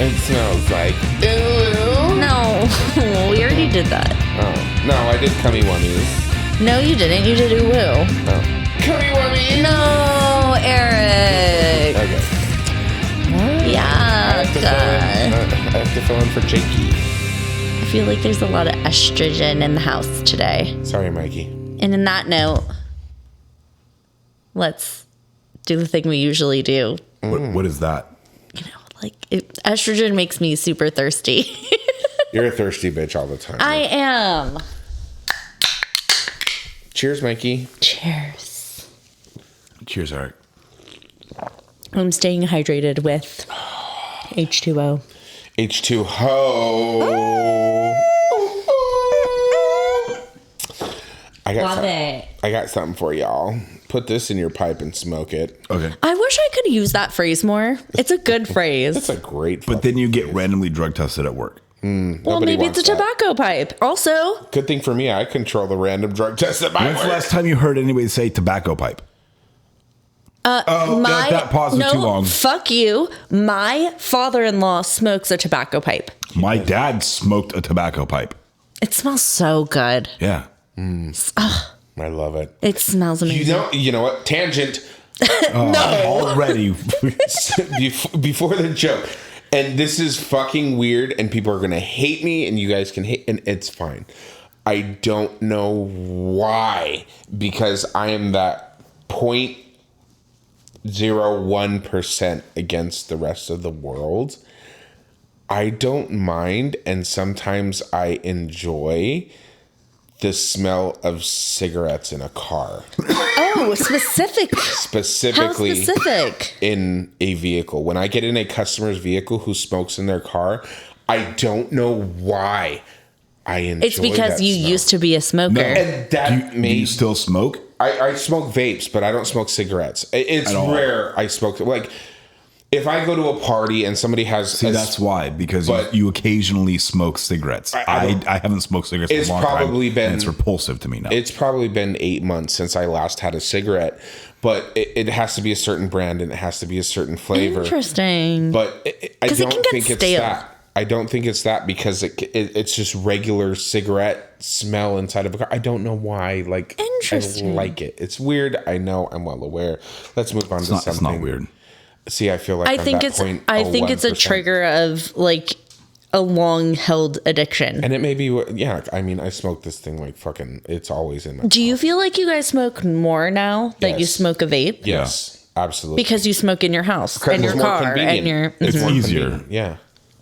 It smells like ooh. No, we already did that. Oh, no, I did cummy wummies. No, you didn't. You did ooh woo. Oh. Cummy wummies? No, Eric. Okay. Yeah. I have to fill in for Jakey. I feel like there's a lot of estrogen in the house today. Sorry, Mikey. And in that note, let's do the thing we usually do. What is that? Estrogen makes me super thirsty. You're a thirsty bitch all the time. I am. Cheers, Mikey. Cheers. Cheers, Eric. I'm staying hydrated with H2O. H2O. Love it. I got something for y'all. Put this in your pipe and smoke it. Okay. I wish I could use that phrase more. It's a good phrase. That's a great. But then you get randomly drug tested at work. Well, Nobody maybe it's a wants that. tobacco pipe. Also, Good thing for me, I control the random drug test at my When's the work. last time you heard anybody say tobacco pipe? That pause was too long. Fuck you. My father-in-law smokes a tobacco pipe. My dad smoked a tobacco pipe. It smells so good. Yeah. I love it. It smells amazing. You know what? Tangent. Already. Before the joke. And this is fucking weird, and people are gonna hate me, and you guys can hate, and it's fine. I don't know why, because I am that 0.01% against the rest of the world. I don't mind, and sometimes I enjoy the smell of cigarettes in a car. Oh, specific. How Specifically specific? in a vehicle. When I get in a customer's vehicle who smokes in their car, I don't know why I enjoy It's because that you smell. used to be a smoker. And that Do you still smoke? I smoke vapes, but I don't smoke cigarettes. It's At all. rare I smoke. Like, if I go to a party and somebody has... See, that's why, because but- you occasionally smoke cigarettes. I I haven't smoked cigarettes in It's a long time. probably been- and it's repulsive to me now. It's probably been 8 months since I last had a cigarette, but it has to be a certain brand and it has to be a certain flavor. Interesting. But I 'Cause it don't can get think it's stale. that. I don't think it's that because it's just regular cigarette smell inside of a car. I don't know why. Like, Interesting. I like it. It's weird. I know. I'm well aware. Let's move on to something. It's not weird. See, I feel like I I'm think that it's a 0.01%. trigger of like a long held addiction. And it may be, yeah. I mean, I smoke this thing like fucking. It's always in my. Do you feel like you guys smoke more now that you Yes. smoke a vape? Yes, absolutely. Because you smoke in your house and your it's more car convenient. and your. It's more easier. convenient, yeah,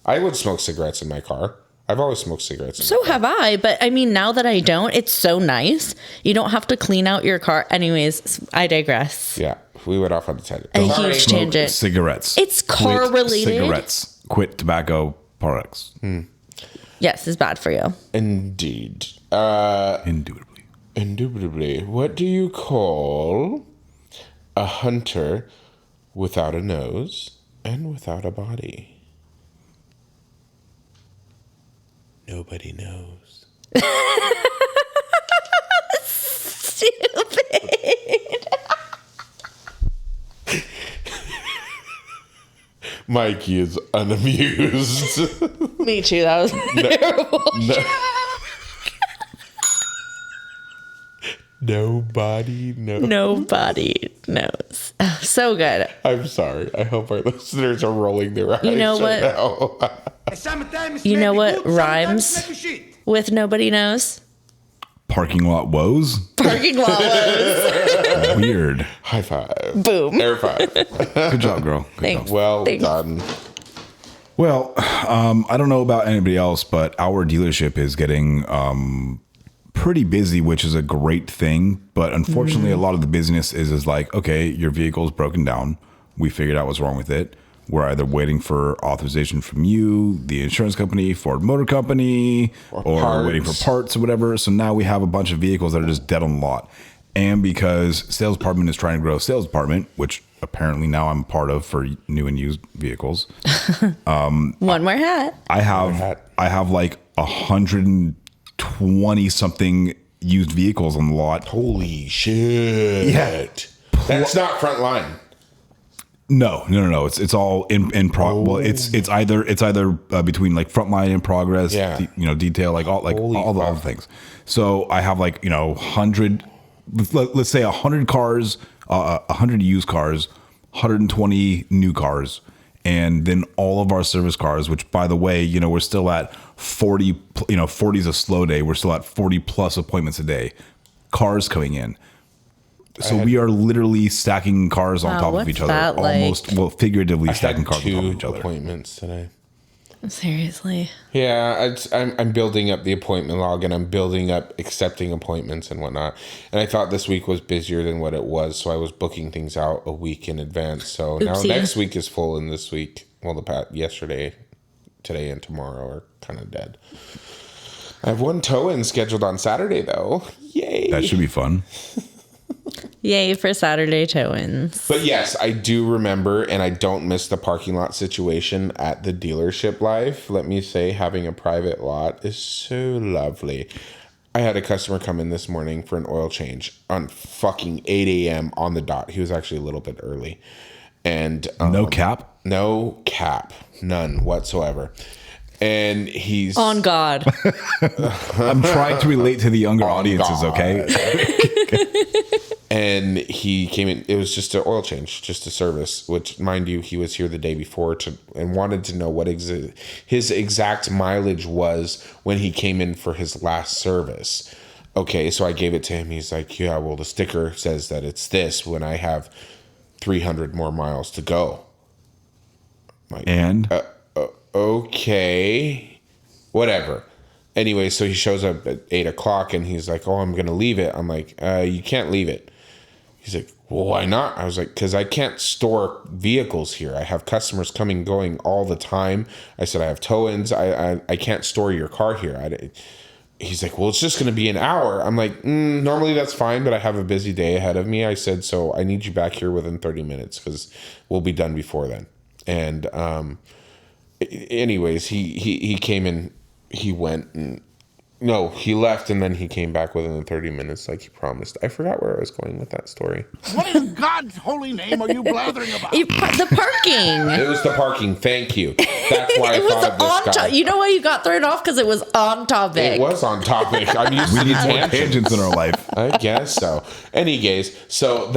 I would smoke cigarettes in my car. I've always smoked cigarettes. In So have I, but I mean, now that I don't, it's so nice. You don't have to clean out your car. Anyways, I digress. yeah, we went off on the tangent. A Sorry. huge Smoke tangent. cigarettes. It's car Quit related. Cigarettes. Quit tobacco products. Yes, it's bad for you. Indeed. Indubitably. Indubitably. What do you call a hunter without a nose and without a body? Nobody knows. Stupid. Mikey is unamused. Me too. That was terrible. Nobody knows. Nobody knows. Oh, so good. I'm sorry. I hope our listeners are rolling their eyes. You know right what? now. You know what rhymes with nobody knows? Parking lot woes? Parking lot was. Weird. High five. Boom. Air five. Good job, girl. Good Thanks. job. Well Thanks. done. Well, I don't know about anybody else, but our dealership is getting pretty busy, which is a great thing. But unfortunately, a lot of the business is like, okay, your vehicle's broken down. We figured out what's wrong with it. We're either waiting for authorization from you, the insurance company, Ford Motor Company, or parts. waiting for parts or whatever. So now we have a bunch of vehicles that are just dead on the lot. And because sales department is trying to grow sales department, which apparently now I'm part of for new and used vehicles, One more hat. I have like 120 something used vehicles on the lot. Holy shit. Yeah. That's not front line. No. It's all in well, it's either between like frontline in progress, Yeah. detail, like all Holy all the fuck. things. So I have like 100, let's say 100 cars, 100 used cars, 120 new cars, and then all of our service cars. Which, by the way, we're still at 40. 40 is a slow day. We're still at 40 plus appointments a day. Cars coming in. So we are literally stacking cars on Wow, top of what's each other, that like? almost figuratively I stacking had cars on top of 2 each other. appointments today. Seriously. Yeah, I'm building up the appointment log, and I'm building up accepting appointments and whatnot. And I thought this week was busier than what it was, so I was booking things out a week in advance. So now Oopsie. next week is full, and this week, yesterday, today, and tomorrow are kind of dead. I have one tow-in scheduled on Saturday, though. Yay! That should be fun. Yay for Saturday tow-ins. But yes, I do remember, and I don't miss the parking lot situation at the dealership life. Let me say, having a private lot is so lovely. I had a customer come in this morning for an oil change on fucking 8 a.m. on the dot. He was actually a little bit early. And No cap? no cap. None whatsoever. And he's... On God. I'm trying to relate to the younger audiences, God. okay? And he came in. It was just an oil change, just a service. Which, mind you, he was here the day before and wanted to know what his exact mileage was when he came in for his last service. Okay, so I gave it to him. He's like, "Yeah, well, the sticker says that it's this when I have 300 more miles to go." Like, And okay, whatever. Anyway, so he shows up at 8 o'clock and he's like, "Oh, I'm gonna leave it." I'm like, "You can't leave it." He's like, "Well, why not?" I was like, "Because I can't store vehicles here. I have customers coming, going all the time." I said, "I have tow-ins. I can't store your car here." He's like, "Well, it's just going to be an hour." I'm like, "Normally that's fine, but I have a busy day ahead of me." I said, "So I need you back here within 30 minutes because we'll be done before then." And anyways, he came in, he went and... No, he left and then he came back within 30 minutes like he promised. I forgot where I was going with that story. What in God's holy name are you blathering about? The parking. It was the parking. Thank you. That's why I It was thought of on this guy. You know why you got thrown off? Because it was on topic. It was on topic. I'm used to we the need more tangents. tangents in our life. I guess so. Anyways, so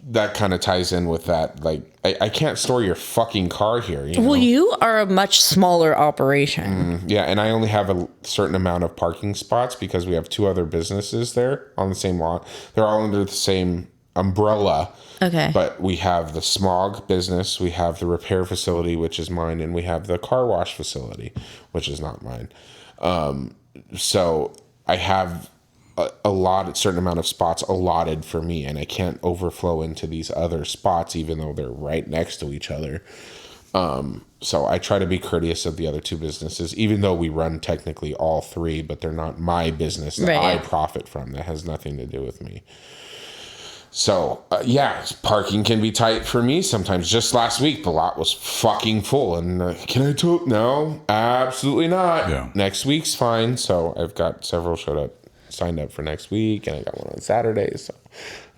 that kind of ties in with that. Like, I can't store your fucking car here. You know? Well, you are a much smaller operation. Yeah, and I only have a certain amount of parking spots because we have two other businesses there on the same lot. They're all under the same umbrella. Okay. But we have the smog business, we have the repair facility, which is mine, and we have the car wash facility, which is not mine. So I have a certain amount of spots allotted for me, and I can't overflow into these other spots, even though they're right next to each other. So I try to be courteous of the other two businesses, even though we run technically all three, but they're not my business that I profit from. That has nothing to do with me. So, parking can be tight for me sometimes. Just last week, the lot was fucking full. And can I tow? No, absolutely not. Yeah. Next week's fine. So I've got several signed up for next week, and I got one on Saturday. So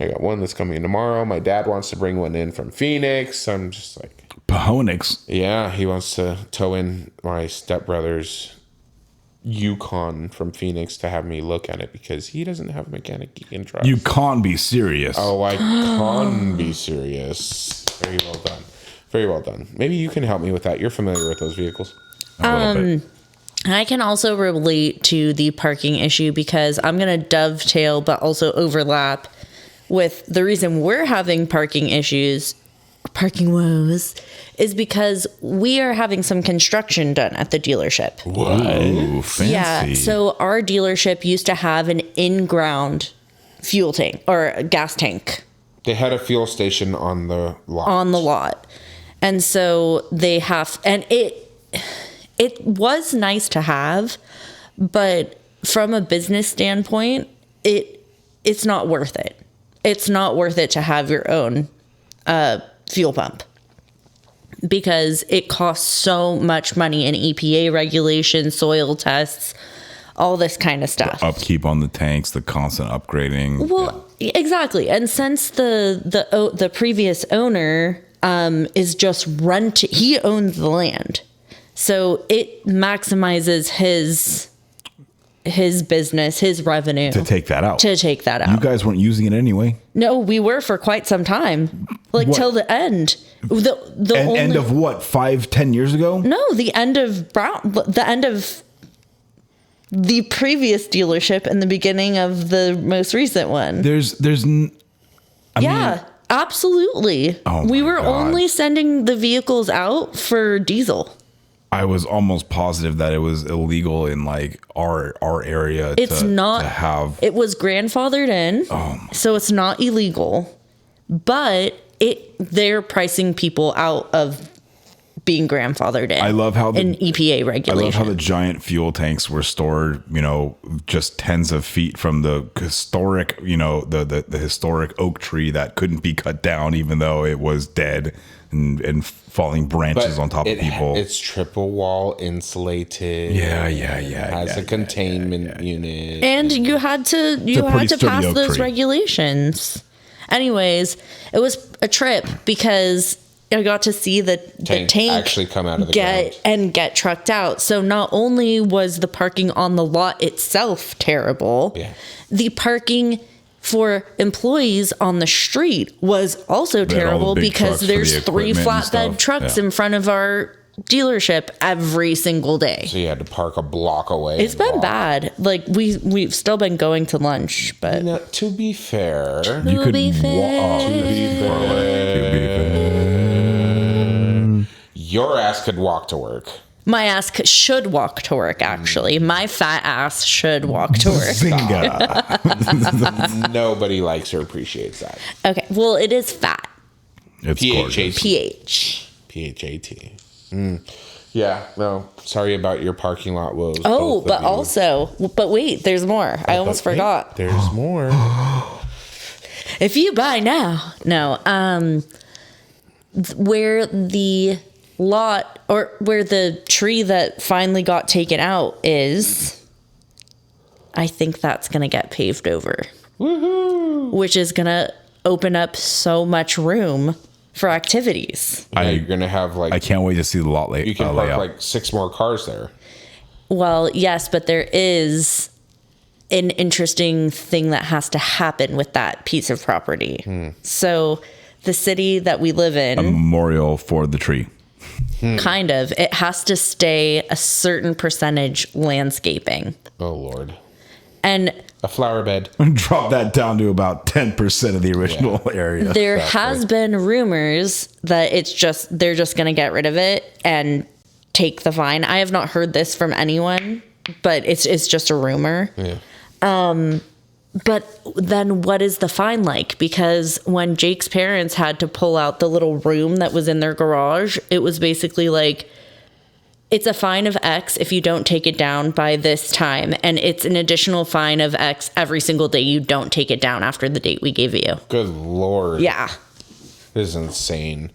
I got one that's coming in tomorrow. My dad wants to bring one in from Phoenix. I'm just like... Pahonix. Yeah, he wants to tow in my stepbrother's Yukon from Phoenix to have me look at it because he doesn't have a mechanic he can trust. You can't be serious. Oh, I can be serious. Very well done. Very well done. Maybe you can help me with that. You're familiar with those vehicles. A little bit. I can also relate to the parking issue because I'm going to dovetail but also overlap with the reason we're having parking woes is because we are having some construction done at the dealership. Whoa, fancy. Yeah, so our dealership used to have an in-ground fuel tank or a gas tank. They had a fuel station on the lot. And so they have, and it was nice to have, but from a business standpoint, it's not worth it. It's not worth it to have your own fuel pump because it costs so much money in EPA regulations, soil tests, all this kind of stuff. Upkeep on the tanks, the constant upgrading. Well, exactly. And since the previous owner is just he owns the land. So it maximizes his business, his revenue. To take that out. You guys weren't using it anyway? No, we were for quite some time. Like What? till the end. End of what, 5-10 years ago? No, the end of the previous dealership and the beginning of the most recent one. Absolutely. Oh we my were God. only sending the vehicles out for diesel. I was almost positive that it was illegal in like our area. It's not. to have. It was grandfathered in, so it's not illegal. But they're pricing people out of being grandfathered in. I love how in EPA regulation. I love how the giant fuel tanks were stored, just tens of feet from the historic, the historic oak tree that couldn't be cut down, even though it was dead and falling branches on top of people. It's triple wall insulated. Yeah. Has a containment unit. And you had to pass oak those tree. regulations. Anyways, it was a trip because I got to see the tank actually come out of the ground. Get trucked out. So not only was the parking on the lot itself terrible, the parking for employees on the street was also terrible because there's 3 flatbed trucks in front of our dealership every single day. So you had to park a block away. It's been bad. Like we've still been going to lunch, but To be fair, You could your ass could walk to work. my ass should walk to work. Actually, my fat ass should walk to work. Zinga. Nobody likes or appreciates that. Okay, well, it is fat. It's gorgeous. PH. PHAT. Yeah, no, sorry about your parking lot woes. Oh, both of you. but wait, there's more. I almost But wait, forgot. There's more. If you buy now, where the lot or where the tree that finally got taken out is, I think that's gonna get paved over. Woohoo! Which is gonna open up so much room for activities. Yeah, you're gonna have I can't wait to see the lot you can park layout. like 6 more cars there. Well, yes, but there is an interesting thing that has to happen with that piece of property. So the city that we live in, A memorial for the tree. kind of, it has to stay a certain percentage landscaping. Oh Lord, And a flower bed. Drop that down to about 10% of the original area. there has been rumors that they're just going to get rid of it and take the fine. I have not heard this from anyone, but it's just a rumor. Yeah. But then what is the fine like? Because when Jake's parents had to pull out the little room that was in their garage, it was basically like, it's a fine of X if you don't take it down by this time. And it's an additional fine of X every single day you don't take it down after the date we gave you. Good Lord. Yeah. This is insane.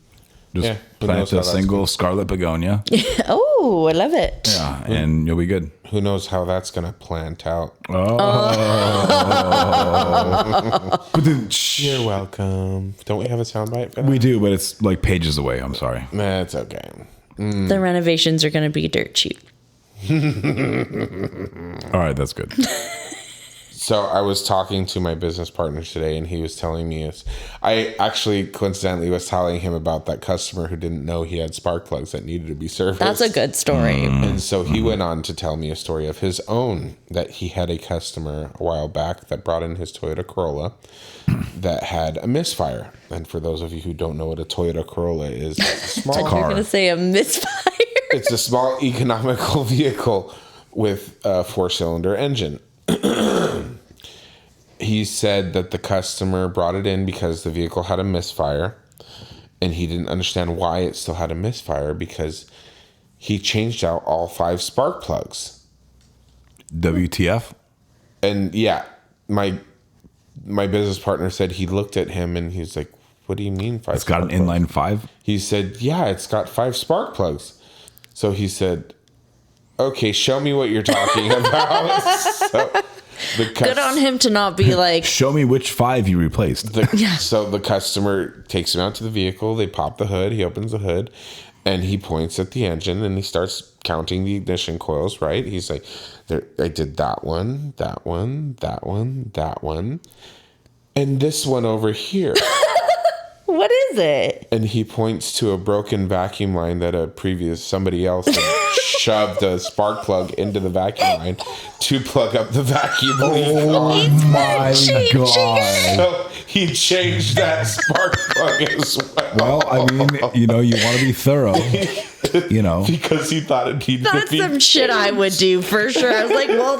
Just Yeah, who plant knows how a that's single scarlet begonia. Oh, I love it. Yeah, and you'll be good. Who knows how that's gonna plant out? You're welcome. Don't we have a soundbite for that? We do, but it's like pages away. I'm sorry. That's okay. The renovations are going to be dirt cheap. All right, that's good. So I was talking to my business partner today, and he was telling me I actually coincidentally was telling him about that customer who didn't know he had spark plugs that needed to be serviced. That's a good story. And so he went on to tell me a story of his own, that he had a customer a while back that brought in his Toyota Corolla that had a misfire. And for those of you who don't know what a Toyota Corolla is, it's a small You're going to say a misfire. It's a small economical vehicle with a 4-cylinder engine. He said that the customer brought it in because the vehicle had a misfire, and he didn't understand why it still had a misfire because he changed out all 5 spark plugs. WTF? And yeah, my business partner said he looked at him and he's like, "What do you mean 5? It's got an spark plugs?" inline 5? He said, "Yeah, it's got 5 spark plugs." So he said, "Okay, show me what you're talking about." So Good on him to not be like, Show me which 5 you replaced. So the customer takes him out to the vehicle. They pop the hood. He opens the hood, and he points at the engine, and he starts counting the ignition coils. Right? He's like, "I did that one, that one, that one, that one, and this one over here." what is it? And he points to a broken vacuum line that somebody else had shoved a spark plug into the vacuum line to plug up the vacuum leak. Oh my god. So he changed that spark plug as well. Well, I mean, you want to be thorough. You know, because he thought it needed to That's be some shit I would do for sure. I was like, well,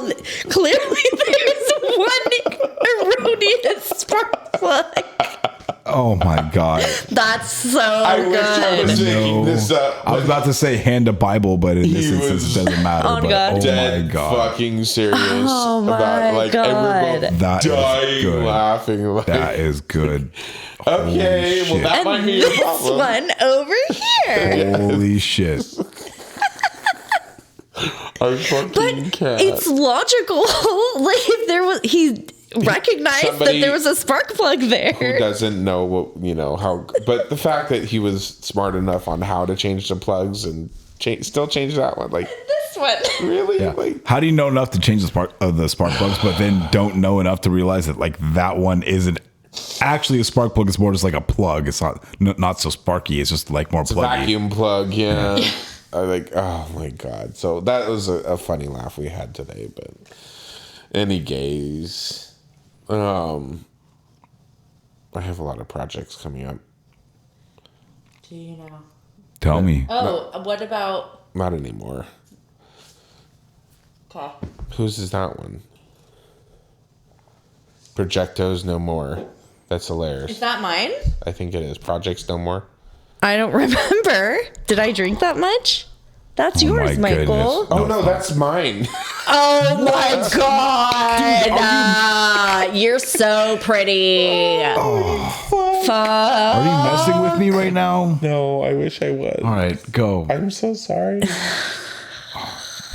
clearly there's one erroneous spark plug. oh my god. That's so I wish I was good. making this up. I was about to say hand a Bible, but in this He instance, was it doesn't matter. on but, God. oh Dead my god, fucking serious Oh my about and we're God. both That is dying good. laughing. Like, that is good. okay, well shit. that might And be your this problem. one over here. Holy shit. Our fucking cat. It's logical. Like if there was, he recognized Somebody that there was a spark plug Who there. doesn't know what how? But the fact that he was smart enough on how to change the plugs and still change that one, like This one. really, Yeah. like How do you know enough to change the spark plugs, but then don't know enough to realize that like that one isn't actually a spark plug? It's more just like a plug. It's not so sparky. It's just like more pluggy. vacuum plug, yeah. I like, oh my god. So that was a funny laugh we had today. But any gays, I have a lot of projects coming up. Do you know? Tell me. Oh, what about? Not anymore. Okay. Whose is that one? Projectos No More. That's hilarious. Is that mine? I think it is. Projects No More. I don't remember. Did I drink that much? That's yours, my Michael. goodness. Oh no, that's mine. Oh my god! You're so pretty. Fuck. Are you messing with me right now? No, I wish I was. All right, go. I'm so sorry.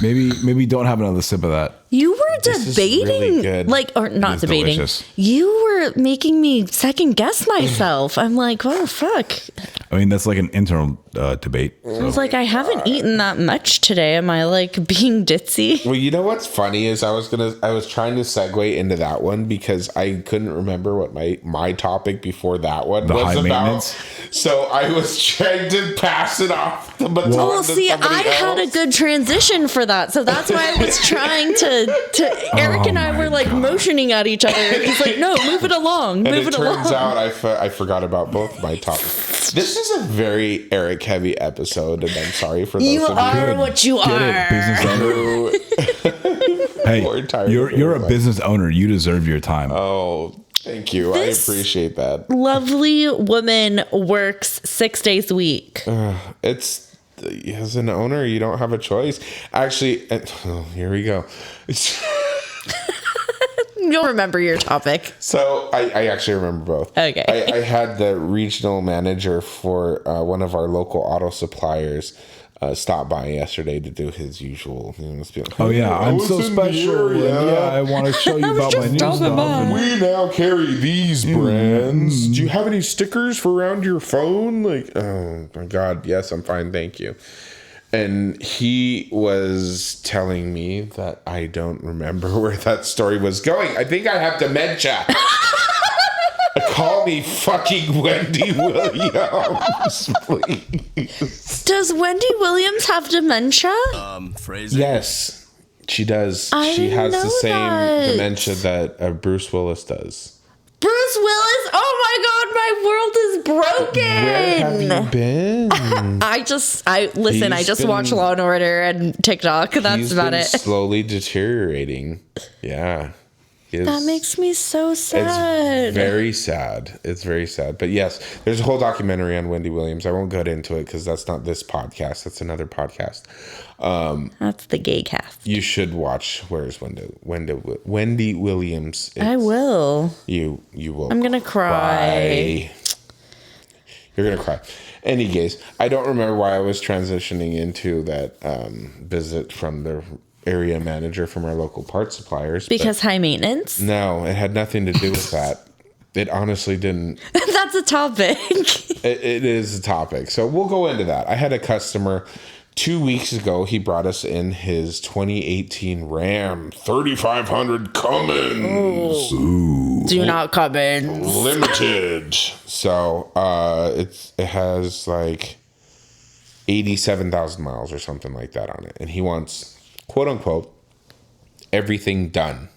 Maybe don't have another sip of that. You were is debating, really good. like, or not is debating. delicious. You were making me second guess myself. I'm like, oh fuck. I mean, that's like an internal debate. I was like, I haven't eaten that much today. Am I like being ditzy? Well, you know what's funny is I was trying to segue into that one because I couldn't remember what my topic before that one The was high about. maintenance? So I was trying to pass it off the baton Well, to see, somebody I had a else. good transition for that, so that's why I was trying to. Eric and I my were like God. motioning at each other. And he's like, "No, move it along, And move it it along." turns out I forgot about both my topics. This is a very Eric heavy episode, and I'm sorry for those You of are you what you Get are. it, business owner. who. Hey, We're tired you're of a it. business owner. You deserve your time. Oh, thank you. This- I appreciate that. Lovely woman works 6 days a week. It's as an owner, you don't have a choice. Actually, here we go. You'll remember your topic. So I actually remember both. Okay. I had the regional manager for one of our local auto suppliers stop by yesterday to do his usual. Oh yeah, I'm so special. And yeah, I want to show you about my new just stuff. talking And- We now carry these brands. Do you have any stickers for around your phone? Like, oh my God, yes, I'm fine, thank you. And he was telling me that I don't remember where that story was going. I think I have dementia. Call me fucking Wendy Williams, please. Does Wendy Williams have dementia? Yes, she does. I She didn't has the know same that. dementia that Bruce Willis does. Bruce Willis? Oh my god, my world is broken. Where have you been? I listen. I He's just been- watch Law and Order and TikTok. That's He's about been it. slowly deteriorating. Yeah. That makes me so sad. It's very sad. It's very sad. But yes, there's a whole documentary on Wendy Williams. I won't go into it because that's not this podcast. That's another podcast. That's the gay cast. You should watch Where's Wendy Williams. I will. You will. I'm gonna cry. You're gonna cry. Any case, I don't remember why I was transitioning into that visit from the area manager from our local parts suppliers. but Because high maintenance? no, it had nothing to do with that. It honestly didn't. That's a topic. It is a topic. So we'll go into that. I had a customer 2 weeks ago. He brought us in his 2018 Ram 3500 Cummins Do not come in. Limited. So it has like 87,000 miles or something like that on it. And he wants, quote unquote, everything done.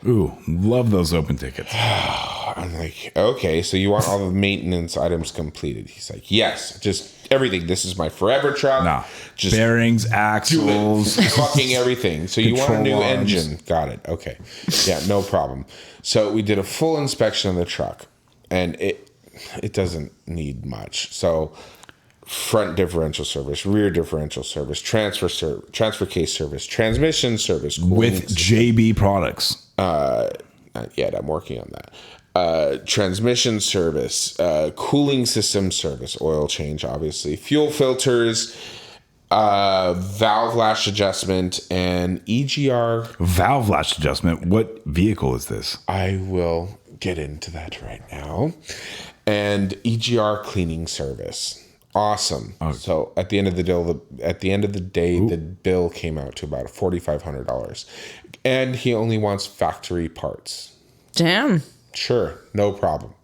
Ooh, love those open tickets. I'm like, okay, so you want all the maintenance items completed? He's like, yes, just everything. This is my forever truck. Nah. Just Bearings, axles, fucking everything. So you want a new Control arms. engine. Got it. Okay. Yeah, no problem. So we did a full inspection of the truck, and it doesn't need much. So front differential service, rear differential service, transfer case service, transmission service. with JB products. Not yet. I'm working on that. Transmission service, cooling system service, oil change, obviously, fuel filters, valve lash adjustment, and EGR. Valve lash adjustment. What vehicle is this? I will get into that right now. And EGR cleaning service. Awesome. So at the end of the day, the bill came out to about $4,500, and he only wants factory parts. Damn. Sure, no problem.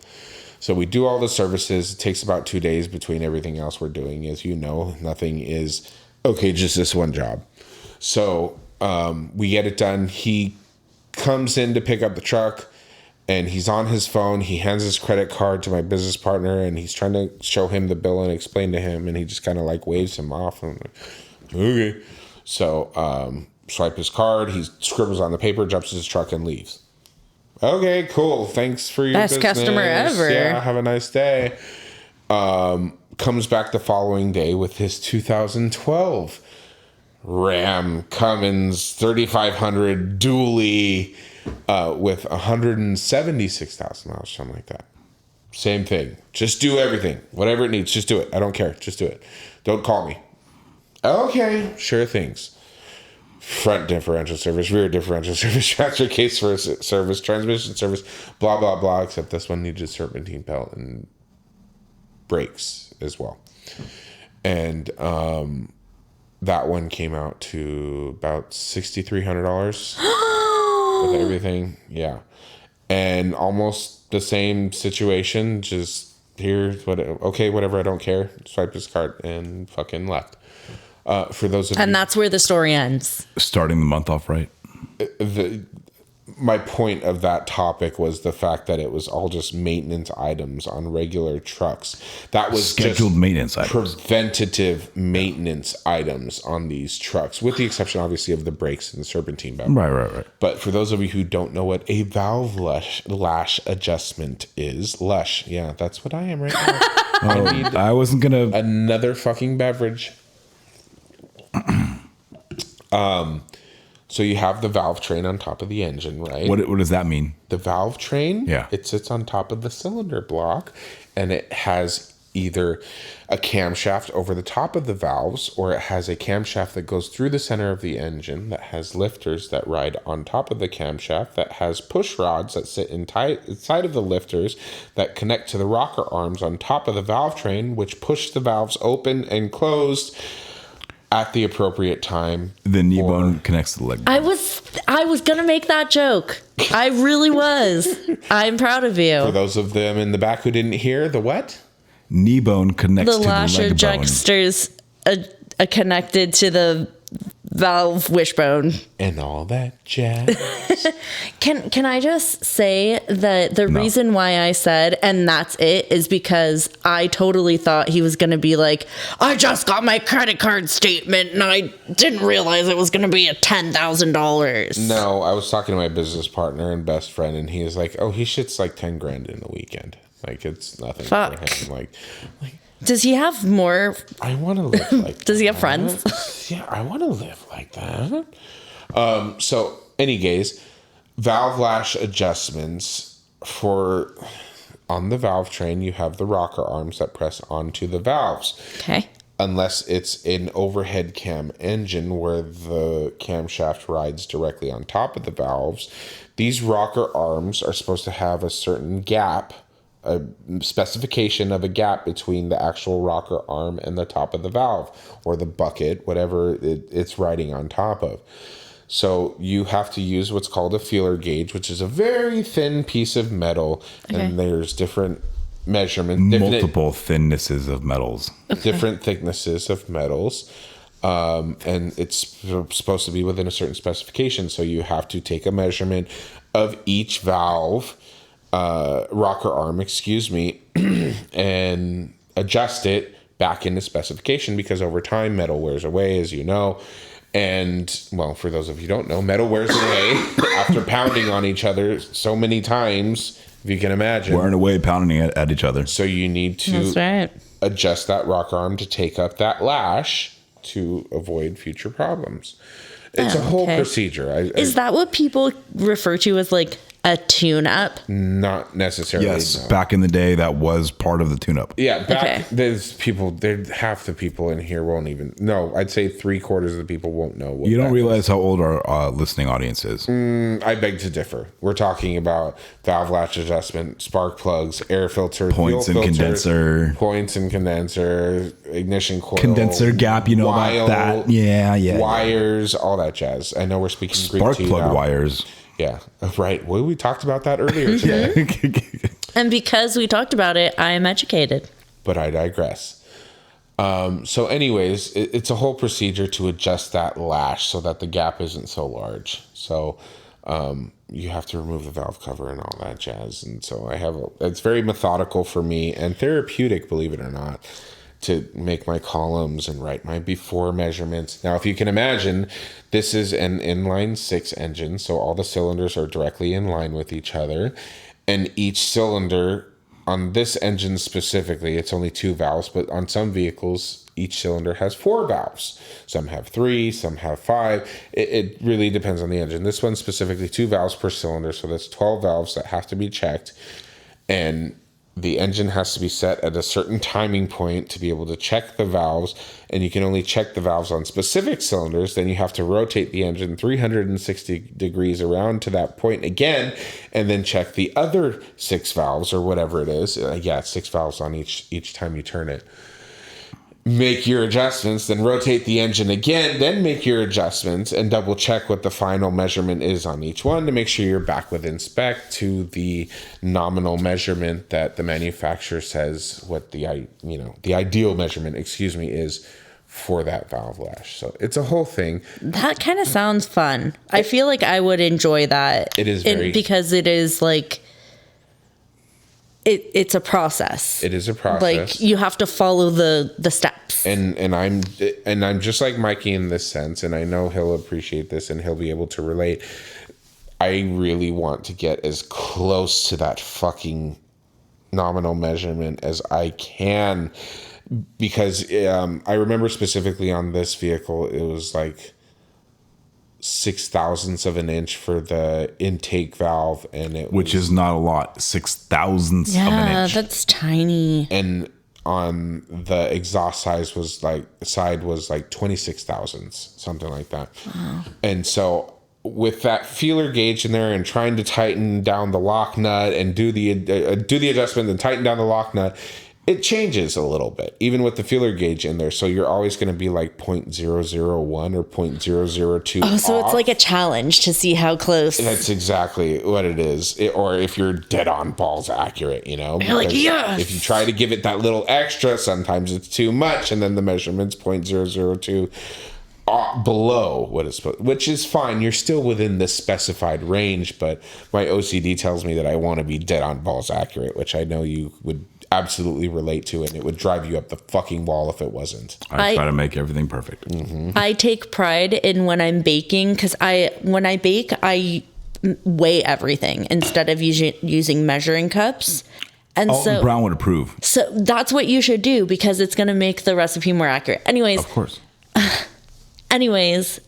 So we do all the services. It takes about 2 days between everything else we're doing. As you know, nothing is okay, just this one job. So we get it done. He comes in to pick up the truck, and he's on his phone. He hands his credit card to my business partner, and he's trying to show him the bill and explain to him, and he just kind of like waves him off. And I'm like, okay. So swipe his card. He scribbles on the paper, jumps in his truck, and leaves. Okay, cool. Thanks for your Best business. customer ever. Yeah, have a nice day. Comes back the following day with his 2012 Ram Cummins 3500 dually with 176,000 miles, something like that. Same thing. Just do everything. Whatever it needs, just do it. I don't care. Just do it. Don't call me. Okay, sure things. Front differential service, rear differential service, transfer case service, transmission service, blah, blah, blah, except this one needed a serpentine belt and brakes as well. And that one came out to about $6,300 with everything. Yeah. And almost the same situation, just here's what, okay, whatever, I don't care. Swiped his card and fucking left. For those of you, And that's where the story ends. Starting the month off right. my point of that topic was the fact that it was all just maintenance items on regular trucks. That was Scheduled just maintenance items. preventative maintenance items on these trucks, with the exception, obviously, of the brakes and the serpentine belt. Right. But for those of you who don't know what a valve lash adjustment is, lush, yeah, that's what I am right now. I need I wasn't going to. another fucking beverage. So you have the valve train on top of the engine, right? What does that mean? The valve train, Yeah. it sits on top of the cylinder block, and it has either a camshaft over the top of the valves, or it has a camshaft that goes through the center of the engine that has lifters that ride on top of the camshaft, that has push rods that sit inside of the lifters that connect to the rocker arms on top of the valve train, which push the valves open and closed at the appropriate time. The knee bone connects to the leg bone. I was gonna make that joke. I really was. I'm proud of For you. those of them in the back who didn't hear, the what? Knee bone connects The to the lash leg bone. adjusters connected to the valve wishbone. And all that jazz. Can I just say that the reason why I said and that's it is because I totally thought he was going to be like, I just got my credit card statement and I didn't realize it was going to be a $10,000. No, I was talking to my business partner and best friend, and he was like, "Oh, he shits like 10 grand in a weekend. Like it's nothing Fuck. for him. Like Does he have more? I want to live like Does he have that. friends? Yeah, I want to live like that." So, any case, valve lash adjustments for on the valve train. You have the rocker arms that press onto the valves. Okay. Unless it's an overhead cam engine where the camshaft rides directly on top of the valves. These rocker arms are supposed to have a certain gap, a specification of a gap between the actual rocker arm and the top of the valve or the bucket, whatever it's riding on top of. So you have to use what's called a feeler gauge, which is a very thin piece of metal, and there's different measurements, Multiple thinnesses of metals. different thicknesses of metals, and it's supposed to be within a certain specification. So you have to take a measurement of each valve, rocker arm, and adjust it back into specification, because over time metal wears away, as you know. And, well, for those of you who don't know, metal wears away after pounding on each other so many times, if you can imagine. Wearing away, pounding at each other. So you need to That's right. adjust that rock arm to take up that lash to avoid future problems. It's a whole procedure. Is that what people refer to as like a tune-up? Not necessarily. Yes, no. back in the day, that was part of the tune-up. Yeah, Okay. there's people, half the people in here won't even, no, I'd say 3/4 of the people won't know what You don't that realize how old our listening audience is. I beg to differ. We're talking about valve latch adjustment, spark plugs, air filter, Points fuel and filters, condenser. points and condenser, ignition coil, Condenser gap, you know wile, about that. Yeah. wires, all that jazz. I know we're speaking Greek Spark to you plug now. wires. Yeah, right. Well, we talked about that earlier today, And because we talked about it, I am educated. but I digress. So anyways, it's a whole procedure to adjust that lash so that the gap isn't so large. So you have to remove the valve cover and all that jazz. And so it's very methodical for me and therapeutic, believe it or not, to make my columns and write my before measurements. Now, if you can imagine, this is an inline 6 engine, so all the cylinders are directly in line with each other. And each cylinder, on this engine specifically, it's only 2 valves, but on some vehicles, each cylinder has 4 valves. Some have 3, some have 5. It really depends on the engine. This one specifically, 2 valves per cylinder, so that's 12 valves that have to be checked. And the engine has to be set at a certain timing point to be able to check the valves, and you can only check the valves on specific cylinders. Then you have to rotate the engine 360 degrees around to that point again, and then check the other 6 valves or whatever it is. It's 6 valves on each time you turn it. Make your adjustments, then rotate the engine again, then make your adjustments and double check what the final measurement is on each one to make sure you're back within spec to the nominal measurement that the manufacturer says what the ideal measurement, is for that valve lash. So it's a whole thing. That kind of sounds fun. I feel like I would enjoy that. It is because it is like it's a process. It is a process. Like you have to follow the steps. And I'm just like Mikey in this sense, and I know he'll appreciate this and he'll be able to relate. I really want to get as close to that fucking nominal measurement as I can, because I remember specifically on this vehicle, it was like 0.006 of an inch for the intake valve, and Which is not a lot. 0.006 of an Yeah, inch. that's tiny. and on the exhaust side was like 26 thousandths, something like that. And so with that feeler gauge in there and trying to tighten down the lock nut and do the adjustment and tighten down the lock nut, it changes a little bit, even with the feeler gauge in there. So you're always going to be like 0.001 or 0.002. Oh, so off. it's like a challenge to see how close. That's exactly what it is. Or if you're dead on balls accurate, You're like, because yes! if you try to give it that little extra, sometimes it's too much, and then the measurement's 0.002 below what it's supposed, which is fine. You're still within the specified range, but my OCD tells me that I want to be dead on balls accurate, which I know you would absolutely relate to, and it would drive you up the fucking wall if it wasn't. I try to make everything perfect. I take pride in when I'm baking, because when I bake, I weigh everything instead of using measuring cups. And Alton Brown would approve. so that's what you should do, because it's going to make the recipe more accurate. Of course. Anyways,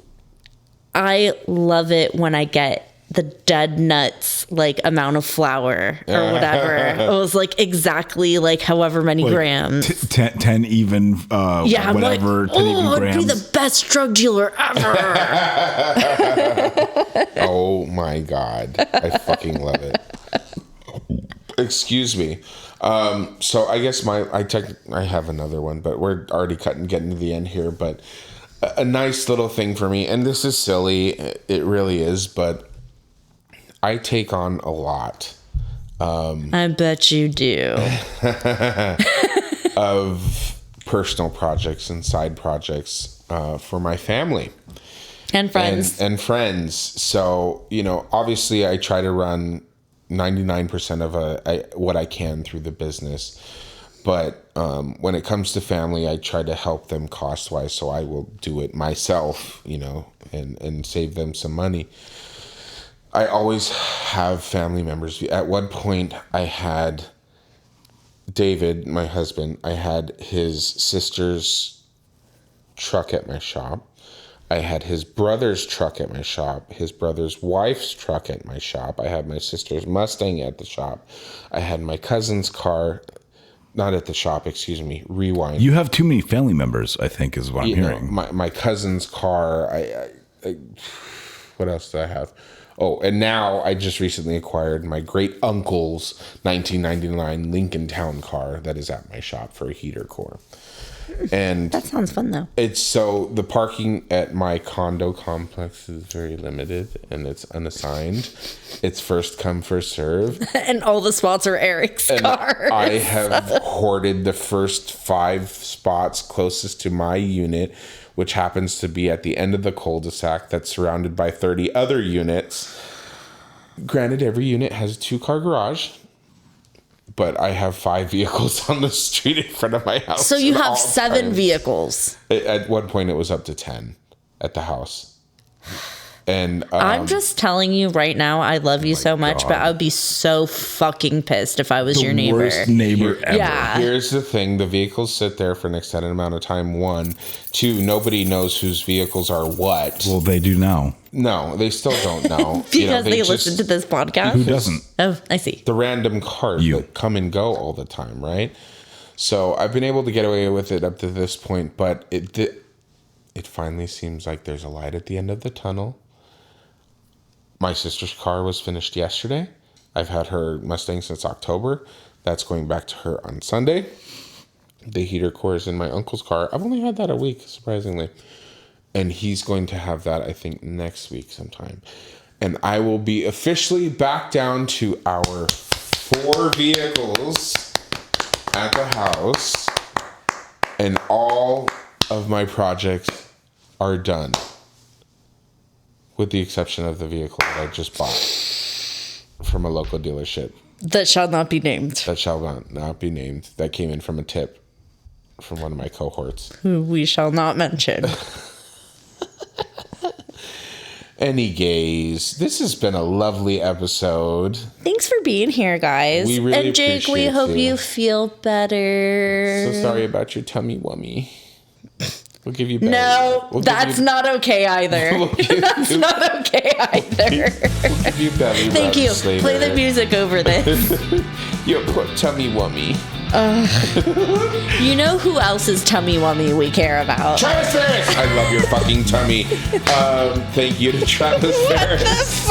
I love it when I get the dead nuts like amount of flour or whatever. It was like exactly like however many grams. 10 even, Yeah, I'm whatever, like, 10 even I'd grams. be the best drug dealer ever. Oh my God. I fucking love it. Excuse me. So I guess I have another one, but we're already getting to the end here. But a nice little thing for me, and this is silly, it really is, but I take on a lot. I bet you do. Of personal projects and side projects for my family. And friends. And friends. So, obviously I try to run 99% of what I can through the business. But when it comes to family, I try to help them cost-wise, so I will do it myself, and save them some money. I always have family members. At one point, I had David, my husband, I had his sister's truck at my shop. I had his brother's truck at my shop, his brother's wife's truck at my shop. I had my sister's Mustang at the shop. I had my cousin's car, not at the shop, excuse me, rewind. You have too many family members, I think, is what I'm hearing. My cousin's car. I what else do I have? Oh, and now I just recently acquired my great uncle's 1999 Lincoln Town car that is at my shop for a heater core. And That sounds fun, though. it's so the parking at my condo complex is very limited and it's unassigned. It's first come, first serve. And all the spots are Eric's cars. I have hoarded the first 5 spots closest to my unit, which happens to be at the end of the cul-de-sac that's surrounded by 30 other units. Granted, every unit has a 2-car garage, but I have 5 vehicles on the street in front of my house. So you at have all 7 times. vehicles. At one point, it was up to 10 at the house. And I'm just telling you right now, I love you so much, but I would be so fucking pissed if I was your neighbor. Worst neighbor ever. Yeah. here's the thing. The vehicles sit there for an extended amount of time. 1. 2, nobody knows whose vehicles are what. Well, they do now. No, they still don't know. Because they listen to this podcast. Who doesn't? Oh, I see. the random cars that come and go all the time, right? So I've been able to get away with it up to this point, but it finally seems like there's a light at the end of the tunnel. My sister's car was finished yesterday. I've had her Mustang since October. That's going back to her on Sunday. The heater core is in my uncle's car. I've only had that a week, surprisingly. And he's going to have that, I think, next week sometime. And I will be officially back down to our 4 vehicles at the house. And all of my projects are done. With the exception of the vehicle that I just bought from a local dealership. That shall not be named. That shall not be named. That came in from a tip from one of my cohorts. Who we shall not mention. Any gays, this has been a lovely episode. Thanks for being here, guys. We really and Jake, we appreciate hope you. you feel better. So sorry about your tummy wummy. We'll give you belly. No, We'll give that's you- not okay either. We'll give That's you- not okay either. We'll give you belly Thank you. rubs later. Play the music over this. Your poor tummy wummy. You know who else's tummy wummy we care about? Travis Ferris! I love your fucking tummy. Thank you to Travis Ferris.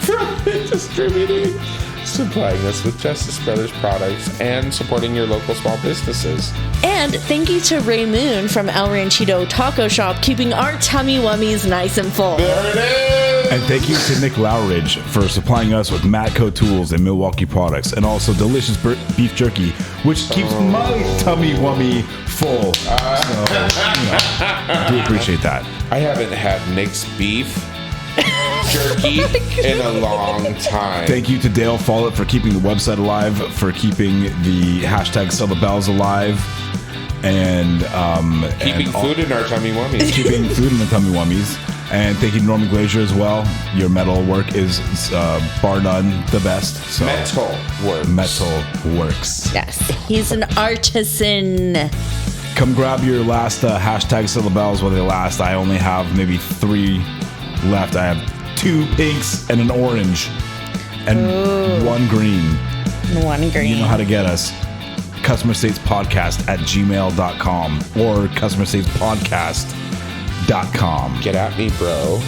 From Distributing, supplying us with Justice Brothers products and supporting your local small businesses. And thank you to Ray Moon from El Ranchito Taco Shop, keeping our tummy wummies nice and full. There it is! And thank you to Nick Lowridge for supplying us with Matco tools and Milwaukee products, and also delicious beef jerky, which keeps my tummy wummy full. So, I do appreciate that. I haven't had Nick's beef jerky in a long time. Thank you to Dale Follett for keeping the website alive, for keeping the hashtag Sell the Bells alive, and Keeping food in our tummy wummies. keeping food in the tummy wummies. And thank you to Norman Glazier as well. Your metal work is bar none the best. So Metal works. metal works. Yes, he's an artisan. Come grab your last hashtag Sell the Bells while they last. I only have maybe 3 left. I have 2 pinks and an orange and 1 green. One green. You know how to get us. customerstatespodcast@gmail.com or customerstatespodcast.com. Get at me, bro.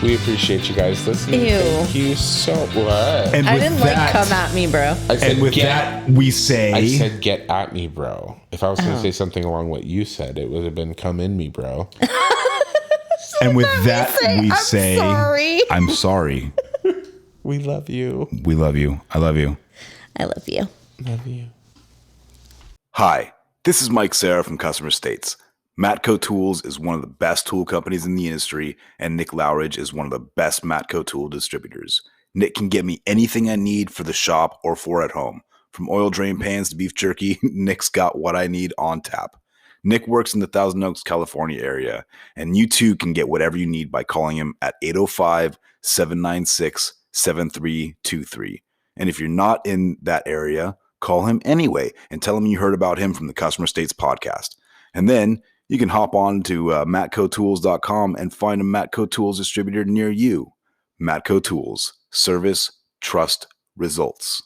We appreciate you guys listening. Ew. Thank you so much. And I with didn't that, come at me, bro. I said, and with that, we say. I said, get at me, bro. If I was going to say something along what you said, it would have been, come in me, bro. And with that, we say, sorry. I'm sorry. We love you. We love you. I love you. I love you. Love you. Hi, this is Mike Sarah from Customer States. Matco Tools is one of the best tool companies in the industry, and Nick Lowridge is one of the best Matco tool distributors. Nick can get me anything I need for the shop or for at home. From oil drain pans to beef jerky, Nick's got what I need on tap. Nick works in the Thousand Oaks, California area, and you too can get whatever you need by calling him at 805-796-7323. And if you're not in that area, call him anyway and tell him you heard about him from the Customer States podcast. And then you can hop on to matcotools.com and find a Matco Tools distributor near you. Matco Tools. Service, trust, results.